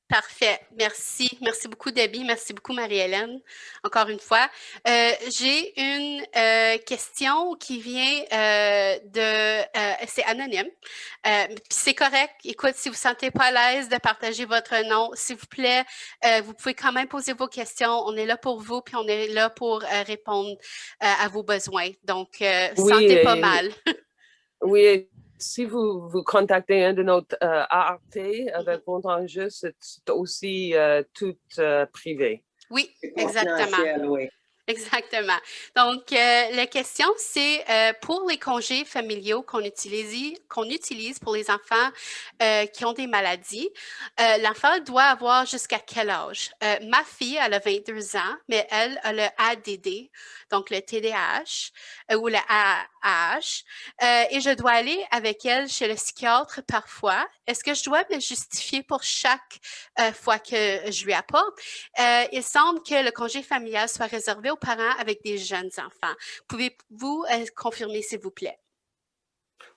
Parfait. Merci. Merci beaucoup, Debbie. Merci beaucoup, Marie-Hélène. Encore une fois. J'ai une question qui vient c'est anonyme. Puis c'est correct. Écoute, si vous ne vous sentez pas à l'aise de partager votre nom, s'il vous plaît, vous pouvez quand même poser vos questions. On est là pour vous, puis on est là pour répondre à vos besoins. Donc, sentez pas mal. Oui. Si vous contactez un de notre ART avec votre enjeu, c'est aussi tout privé. Oui, exactement. Oui. Exactement. Donc, la question, c'est pour les congés familiaux qu'on utilise pour les enfants qui ont des maladies, l'enfant doit avoir jusqu'à quel âge? Ma fille, elle a 22 ans, mais elle a le ADD, donc le TDAH ou le AAH, et je dois aller avec elle chez le psychiatre parfois. Est-ce que je dois me justifier pour chaque fois que je lui apporte? Il semble que le congé familial soit réservé aux parents avec des jeunes enfants. Pouvez-vous confirmer, s'il vous plaît?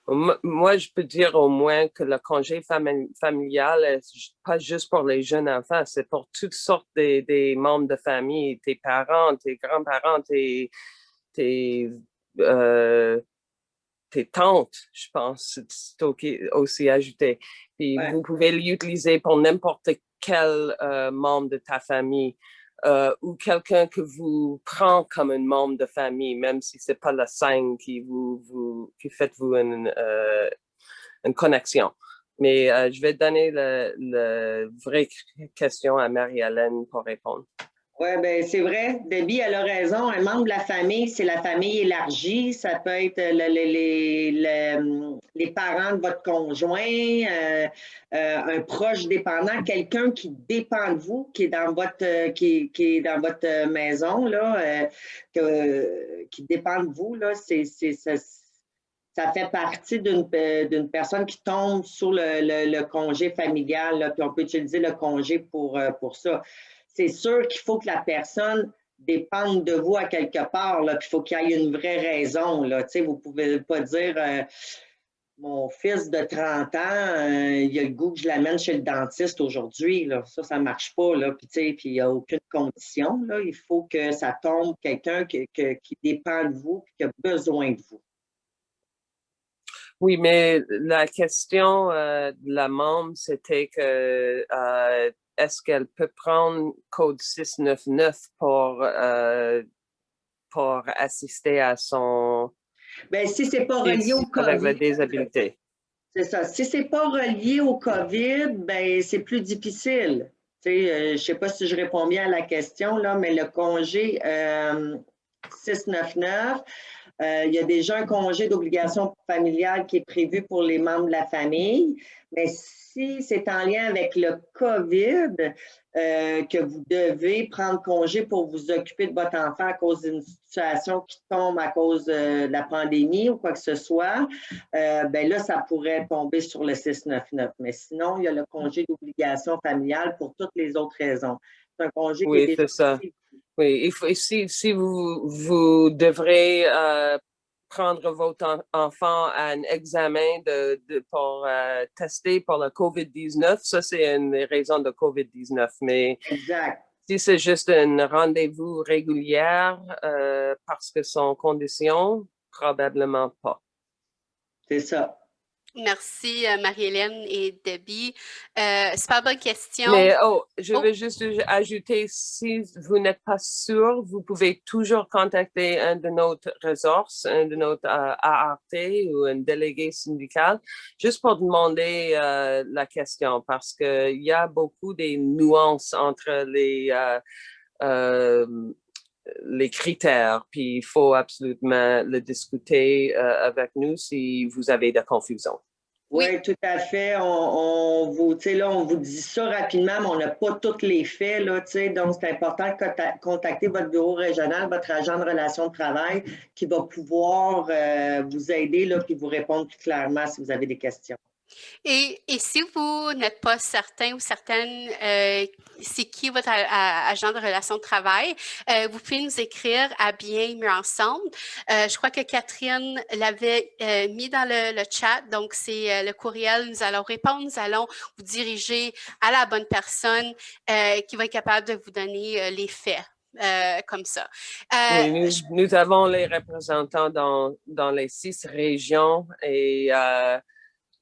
Moi, je peux dire au moins que le congé familial, pas juste pour les jeunes enfants, c'est pour toutes sortes des membres de famille, tes parents, tes grands-parents, tes tantes, je pense, c'est aussi ajouté. Puis vous pouvez l'utiliser pour n'importe quel membre de ta famille ou quelqu'un que vous prend comme un membre de famille, même si ce n'est pas le signe qui fait vous une connexion. Mais je vais donner la vraie question à Marie-Hélène pour répondre. Oui, bien, c'est vrai. Debbie, elle a raison. Un membre de la famille, c'est la famille élargie. Ça peut être les parents de votre conjoint, un proche dépendant, quelqu'un qui dépend de vous, qui est dans votre, qui est dans votre maison, là, qui dépend de vous. Là, ça fait partie d'une personne qui tombe sur le congé familial, là, puis on peut utiliser le congé pour ça. C'est sûr qu'il faut que la personne dépende de vous à quelque part, là, puis il faut qu'il y ait une vraie raison. Là. Vous ne pouvez pas dire mon fils de 30 ans, il a le goût que je l'amène chez le dentiste aujourd'hui. Ça ne marche pas. Là, puis il n'y a aucune condition. Là. Il faut que ça tombe quelqu'un qui dépend de vous et qui a besoin de vous. Oui, mais la question de la membre, c'était que est-ce qu'elle peut prendre code 699 pour assister à son... Bien, si ce n'est pas relié au COVID. Avec la déshabilité. C'est ça. Si ce n'est pas relié au COVID, bien, c'est plus difficile. Je ne sais pas si je réponds bien à la question, là, mais le congé 699, il y a déjà un congé d'obligation familiale qui est prévu pour les membres de la famille, mais si c'est en lien avec le COVID, que vous devez prendre congé pour vous occuper de votre enfant à cause d'une situation qui tombe à cause de la pandémie ou quoi que ce soit, bien là, ça pourrait tomber sur le 699. Mais sinon, il y a le congé d'obligation familiale pour toutes les autres raisons. C'est un congé qui est c'est ça. Oui, si vous devrez prendre votre enfant à un examen pour tester pour le COVID-19, ça c'est une raison de COVID-19. Mais exact. Si c'est juste un rendez-vous régulier parce que son condition, probablement pas. C'est ça. Merci Marie-Hélène et Debbie. Super bonne question. Mais je veux juste ajouter, si vous n'êtes pas sûr, vous pouvez toujours contacter un de notre ressources, un de notre ART ou un délégué syndical, juste pour demander la question, parce qu'il y a beaucoup de nuances entre les critères, puis il faut absolument le discuter avec nous si vous avez de confusion. Oui, tout à fait. On vous dit ça rapidement, mais on n'a pas tous les faits, là, donc c'est important de contacter votre bureau régional, votre agent de relations de travail qui va pouvoir vous aider là, puis vous répondre plus clairement si vous avez des questions. Et si vous n'êtes pas certain ou certaine c'est qui votre agent de relations de travail, vous pouvez nous écrire à Bien mieux ensemble. Je crois que Catherine l'avait mis dans le chat, donc c'est le courriel. Nous allons répondre, nous allons vous diriger à la bonne personne qui va être capable de vous donner les faits. Comme ça. Oui, nous avons les représentants dans les 6 régions et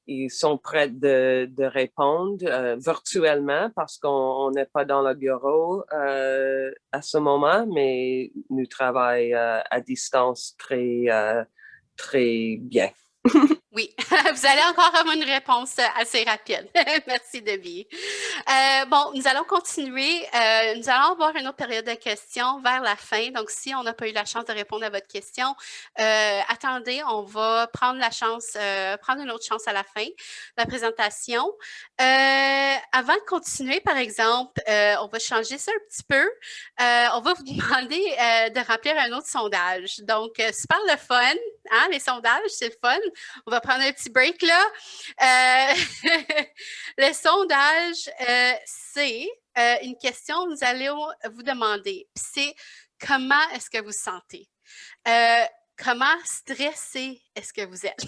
ils sont prêts de répondre virtuellement parce qu'on n'est pas dans le bureau à ce moment, mais nous travaillons à distance très bien. Oui, vous allez encore avoir une réponse assez rapide. Merci, Debbie. Bon, nous allons continuer. Nous allons avoir une autre période de questions vers la fin. Donc, si on n'a pas eu la chance de répondre à votre question, attendez, on va prendre prendre une autre chance à la fin de la présentation. Avant de continuer, par exemple, on va changer ça un petit peu. On va vous demander de remplir un autre sondage. Donc, super le fun, hein, les sondages, c'est le fun. On va prendre un petit break là. Le sondage, c'est une question que nous allons vous demander. C'est comment est-ce que vous vous sentez? Comment stressé est-ce que vous êtes?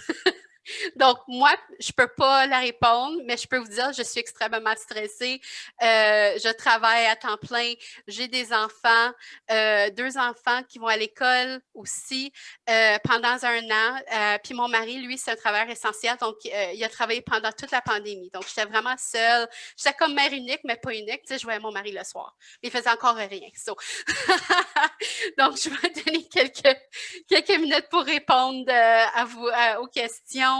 Donc, moi, je ne peux pas la répondre, mais je peux vous dire, je suis extrêmement stressée. Je travaille à temps plein. J'ai des enfants, 2 enfants qui vont à l'école aussi pendant 1 an. Puis mon mari, lui, c'est un travailleur essentiel. Donc, il a travaillé pendant toute la pandémie. Donc, j'étais vraiment seule. J'étais comme mère unique, mais pas unique. Tu sais, je voyais mon mari le soir. Il faisait encore rien. So. Donc, je vais donner quelques minutes pour répondre aux questions.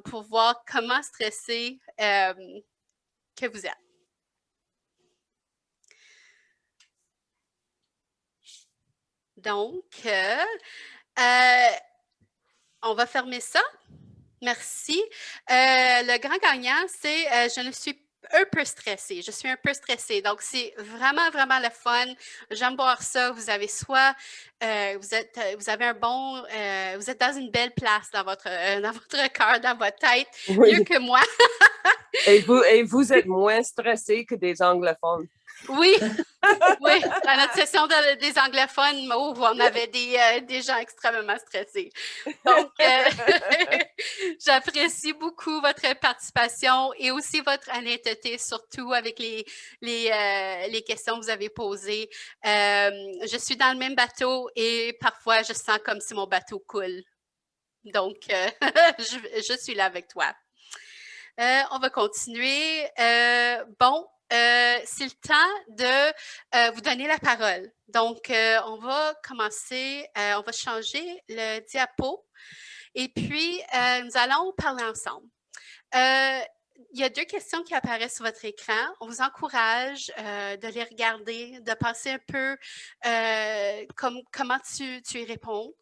Pour voir comment stressé que vous êtes. Donc, on va fermer ça. Merci. Le grand gagnant, c'est je ne suis un peu stressée. Je suis un peu stressée. Donc, c'est vraiment, vraiment le fun. J'aime voir ça. Vous avez soit, vous avez un bon, vous êtes dans une belle place dans votre cœur, dans votre tête, oui. Mieux que moi. et vous êtes moins stressé que des anglophones. Oui, oui, dans notre session des anglophones, on avait des gens extrêmement stressés. Donc, j'apprécie beaucoup votre participation et aussi votre honnêteté, surtout avec les questions que vous avez posées. Je suis dans le même bateau et parfois, je sens comme si mon bateau coule. Donc, je suis là avec toi. On va continuer. Bon. C'est le temps de vous donner la parole. Donc, on va commencer, on va changer le diapo et puis nous allons parler ensemble. Il y a 2 questions qui apparaissent sur votre écran. On vous encourage de les regarder, de penser un peu comment tu y réponds.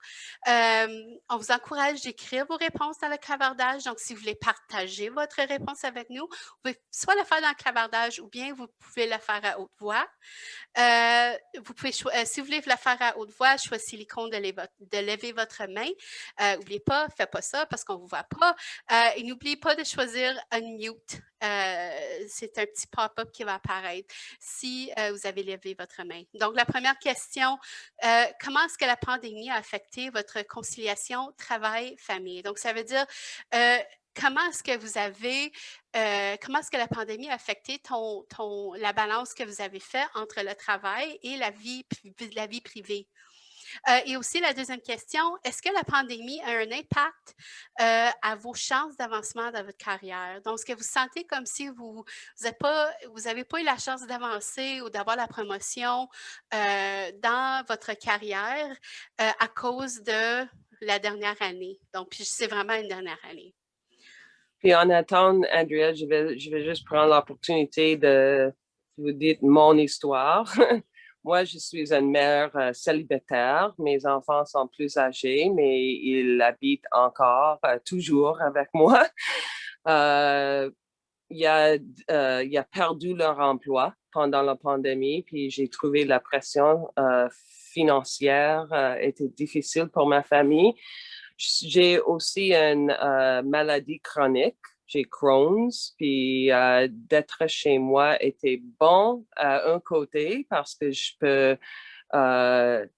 On vous encourage d'écrire vos réponses dans le clavardage. Donc, si vous voulez partager votre réponse avec nous, vous pouvez soit le faire dans le clavardage ou bien vous pouvez le faire à haute voix. Vous pouvez si vous voulez le faire à haute voix, choisissez l'icône de lever votre main. N'oubliez pas, faites pas ça parce qu'on ne vous voit pas. Et n'oubliez pas de choisir Unmute. C'est un petit pop-up qui va apparaître si vous avez levé votre main. Donc, la première question, comment est-ce que la pandémie a affecté votre conciliation travail-famille? Donc, ça veut dire comment est-ce que vous avez, comment est-ce que la pandémie a affecté la balance que vous avez faite entre le travail et la vie privée? Et aussi, la deuxième question, est-ce que la pandémie a un impact à vos chances d'avancement dans votre carrière? Donc, est-ce que vous sentez comme si vous n'avez pas eu la chance d'avancer ou d'avoir la promotion dans votre carrière à cause de la dernière année? Donc, puis c'est vraiment une dernière année. Puis en attendant, Andrea, je vais juste prendre l'opportunité de vous dire mon histoire. Moi, je suis une mère célibataire. Mes enfants sont plus âgés, mais ils habitent encore toujours avec moi. Il a perdu leur emploi pendant la pandémie, puis j'ai trouvé la pression financière était difficile pour ma famille. J'ai aussi une maladie chronique. J'ai Crohn's, puis d'être chez moi était bon à un côté parce que je peux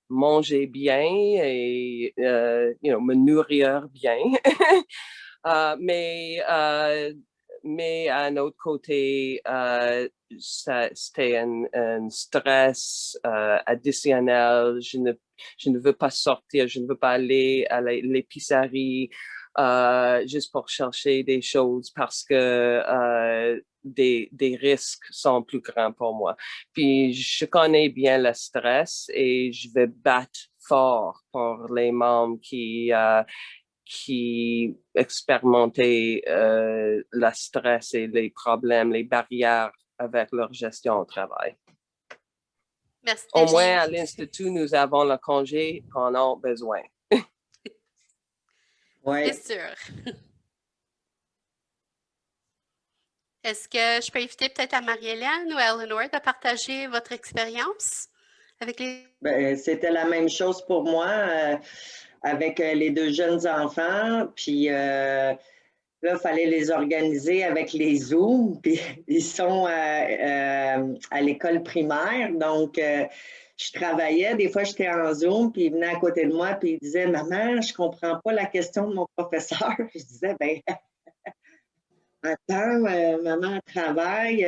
manger bien et me nourrir bien. Mais à un autre côté, c'était un stress additionnel. Je ne veux pas sortir, je ne veux pas aller à l'épicerie juste pour chercher des choses parce que des risques sont plus grands pour moi. Puis je connais bien le stress et je vais battre fort pour les membres qui expérimentaient le stress et les problèmes, les barrières avec leur gestion au travail. Merci. Au moins, à l'Institut, nous avons le congé qu'on a besoin. Oui. C'est sûr. Est-ce que je peux inviter peut-être à Marie-Hélène ou à Eleanor de partager votre expérience avec les... Ben, c'était la même chose pour moi avec les deux jeunes enfants. Puis là, il fallait les organiser avec les Zooms. Puis ils sont à l'école primaire. Donc, je travaillais. Des fois, j'étais en Zoom. Puis ils venaient à côté de moi. Puis ils disaient, maman, je ne comprends pas la question de mon professeur. Je disais, ben attends, maman travaille.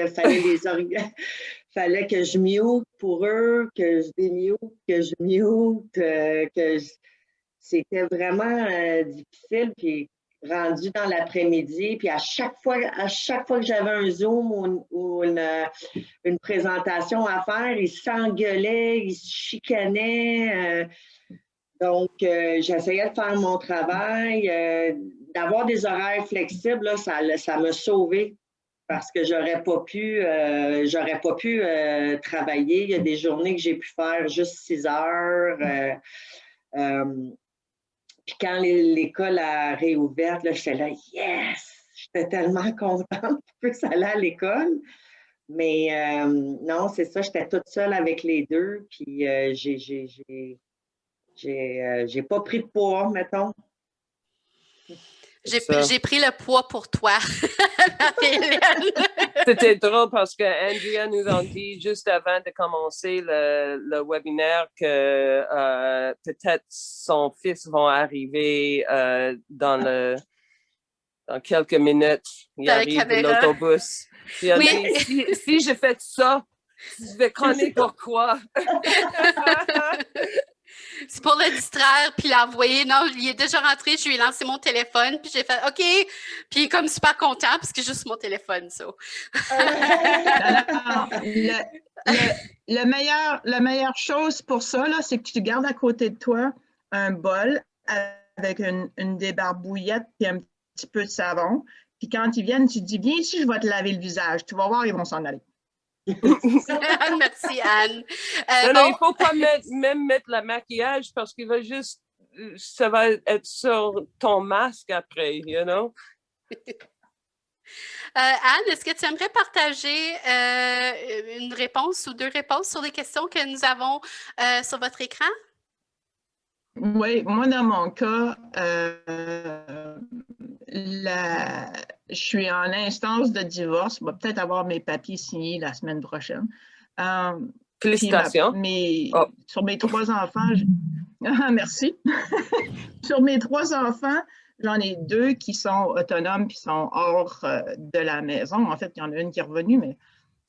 Fallait que je mute pour eux, que je démute, que je mute, c'était vraiment difficile. Puis rendu dans l'après-midi, puis à chaque fois que j'avais un Zoom ou une présentation à faire, ils s'engueulaient, ils se chicanaient. Donc, j'essayais de faire mon travail. D'avoir des horaires flexibles, là, ça m'a sauvée parce que j'aurais pas pu travailler. Il y a des journées que j'ai pu faire juste 6 heures. Puis quand l'école a réouvert, là, j'étais là, yes! J'étais tellement contente que ça allait à l'école. Mais non, c'est ça, j'étais toute seule avec les deux. Puis j'ai pas pris de poids, mettons. J'ai pris le poids pour toi, Marie-Hélène. C'était drôle parce que Andrea nous a dit juste avant de commencer le webinaire que peut-être son fils va arriver dans quelques minutes. Il arrive de l'autobus. Il a dit, si je fais ça, je vais connaître pourquoi. C'est pour le distraire puis l'envoyer. Non, il est déjà rentré, je lui ai lancé mon téléphone, puis j'ai fait OK. Puis il est comme super content parce que c'est juste mon téléphone, ça. La meilleure chose pour ça, là, c'est que tu gardes à côté de toi un bol avec une débarbouillette et un petit peu de savon. Puis quand ils viennent, tu te dis, viens ici, je vais te laver le visage. Tu vas voir, ils vont s'en aller. Merci, Anne. Non, il ne faut pas même mettre le maquillage parce qu'il va juste, ça va être sur ton masque après, you know? Anne, est-ce que tu aimerais partager une réponse ou deux réponses sur les questions que nous avons sur votre écran? Oui, moi, dans mon cas, je suis en instance de divorce. Je vais peut-être avoir mes papiers signés la semaine prochaine. Félicitations. Sur mes 3 enfants, merci. Sur mes 3 enfants, j'en ai 2 qui sont autonomes et sont hors de la maison. En fait, il y en a une qui est revenue,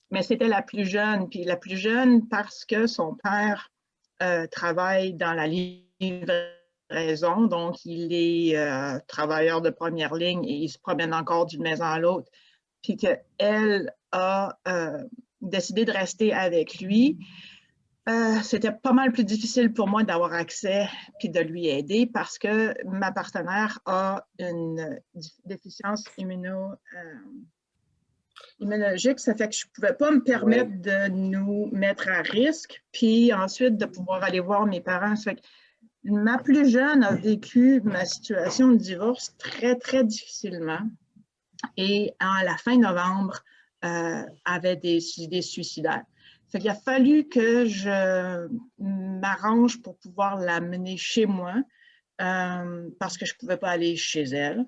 mais c'était la plus jeune. Puis la plus jeune parce que son père travaille dans la livraison, donc il est travailleur de première ligne et il se promène encore d'une maison à l'autre, puis qu'elle a décidé de rester avec lui. C'était pas mal plus difficile pour moi d'avoir accès puis de lui aider parce que ma partenaire a une déficience immunologique. Ça fait que je ne pouvais pas me permettre de nous mettre à risque puis ensuite de pouvoir aller voir mes parents. Ça fait que ma plus jeune a vécu ma situation de divorce très, très difficilement et à la fin novembre, avait des idées suicidaires. Fait qu'il a fallu que je m'arrange pour pouvoir l'amener chez moi parce que je ne pouvais pas aller chez elle.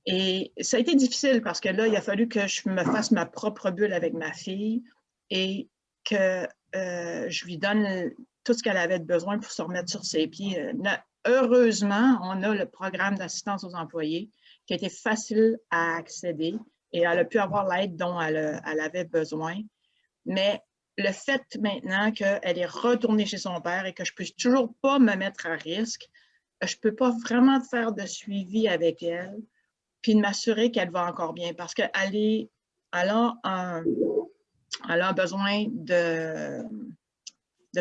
Et ça a été difficile parce que là, il a fallu que je me fasse ma propre bulle avec ma fille et que je lui donne tout ce qu'elle avait besoin pour se remettre sur ses pieds. Heureusement, on a le programme d'assistance aux employés qui a été facile à accéder et elle a pu avoir l'aide dont elle avait besoin. Mais le fait maintenant qu'elle est retournée chez son père et que je ne peux toujours pas me mettre à risque, je ne peux pas vraiment faire de suivi avec elle puis de m'assurer qu'elle va encore bien parce qu'elle a besoin de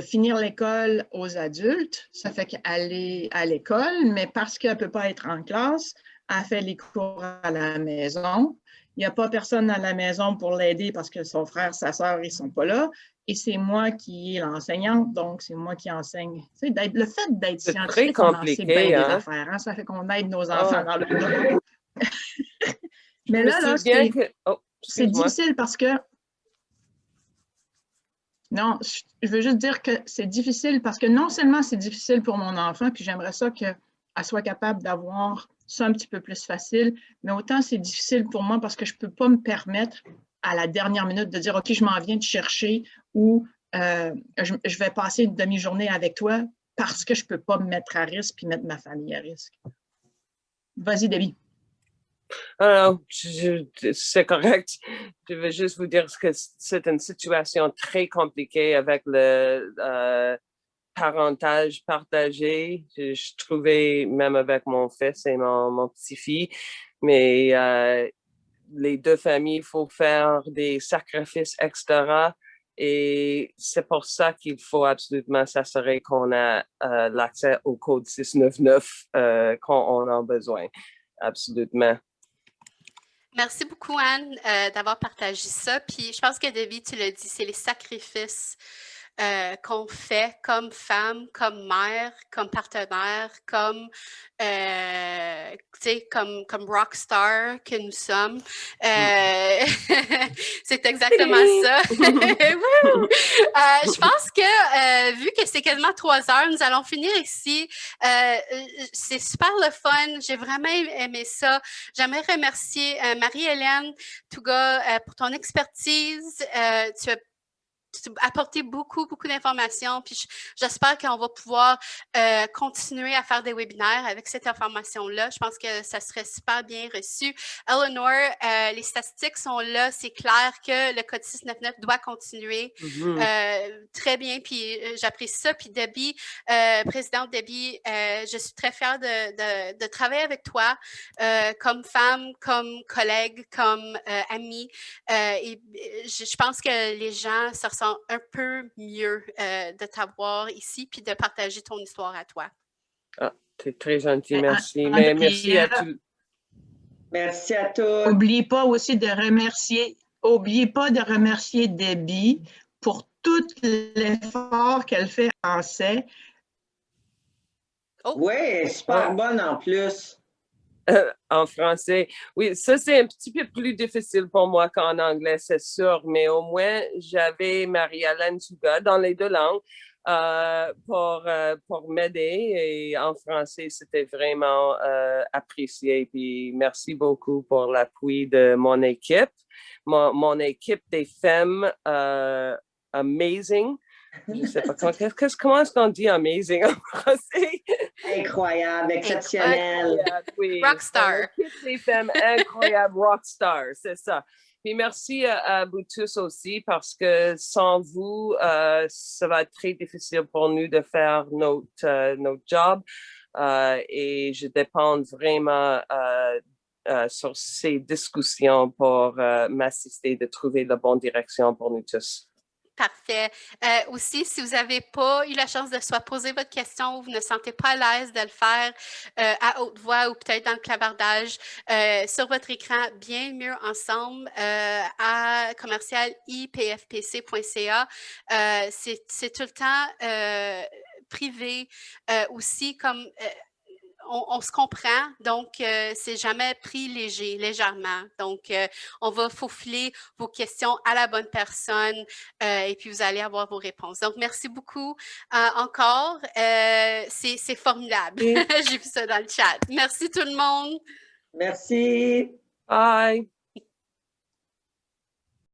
finir l'école aux adultes. Ça fait qu'elle est à l'école, mais parce qu'elle ne peut pas être en classe, elle fait les cours à la maison. Il n'y a pas personne à la maison pour l'aider parce que son frère, sa sœur, ils ne sont pas là. Et c'est moi qui est l'enseignante, donc c'est moi qui enseigne. Tu sais, le fait d'être scientifique, on en sait bien des affaires. Hein? Ça fait qu'on aide nos enfants dans le dos. Mais là c'est difficile parce que... Non, je veux juste dire que c'est difficile parce que non seulement c'est difficile pour mon enfant, puis j'aimerais ça qu'elle soit capable d'avoir ça un petit peu plus facile, mais autant c'est difficile pour moi parce que je ne peux pas me permettre à la dernière minute de dire « OK, je m'en viens te chercher » ou je vais passer une demi-journée avec toi parce que je ne peux pas me mettre à risque puis mettre ma famille à risque. Vas-y, Debbie. Alors, c'est correct. Je veux juste vous dire que c'est une situation très compliquée avec le parentage partagé. Je trouvais même avec mon fils et mon petit-fils, mais les deux familles, il faut faire des sacrifices extra et c'est pour ça qu'il faut absolument s'assurer qu'on a l'accès au code 699 quand on en a besoin. Absolument. Merci beaucoup, Anne, d'avoir partagé ça. Puis je pense que, Debbie, tu l'as dit, c'est les sacrifices qu'on fait comme femme, comme mère, comme partenaire, comme rockstar que nous sommes. C'est exactement ça. Je pense que vu que c'est quasiment 3 heures, nous allons finir ici. C'est super le fun. J'ai vraiment aimé ça. J'aimerais remercier Marie-Hélène Touga pour ton expertise. Tu as apporté beaucoup d'informations, puis j'espère qu'on va pouvoir continuer à faire des webinaires avec cette information-là. Je pense que ça serait super bien reçu. Eleanor, les statistiques sont là, c'est clair que le code 699 doit continuer. Très bien, puis j'apprécie ça. Puis Debbie, présidente Debbie, je suis très fière de travailler avec toi comme femme, comme collègue, comme amie. Et je pense que les gens se ressentent un peu mieux de t'avoir ici puis de partager ton histoire à toi. Ah, c'est très gentil, merci. Mais merci à tous. Merci à tous. N'oubliez pas aussi de remercier Debbie pour tout l'effort qu'elle fait en français. Oh. Oui, super bonne en plus. En français. Oui, ça, c'est un petit peu plus difficile pour moi qu'en anglais, c'est sûr, mais au moins, j'avais Marie-Hélène Touga dans les deux langues pour m'aider. Et en français, c'était vraiment apprécié. Puis merci beaucoup pour l'appui de mon équipe. Mon équipe des femmes amazing. Je ne sais pas comment est-ce qu'on dit amazing en français? Incroyable, exceptionnel. Oui. Rockstar. Des femmes incroyables, rockstar, c'est ça. Puis merci à vous tous aussi parce que sans vous, ça va être très difficile pour nous de faire notre job et je dépends vraiment sur ces discussions pour m'assister de trouver la bonne direction pour nous tous. Parfait. Aussi, si vous n'avez pas eu la chance de soit poser votre question ou vous ne sentez pas à l'aise de le faire à haute voix ou peut-être dans le clavardage, sur votre écran, bien mieux ensemble, à commercial-ipfpc.ca. C'est tout le temps privé aussi comme... on se comprend, donc c'est jamais pris légèrement. Donc, on va faufiler vos questions à la bonne personne et puis vous allez avoir vos réponses. Donc, merci beaucoup encore. C'est formidable. J'ai vu ça dans le chat. Merci tout le monde. Merci. Bye.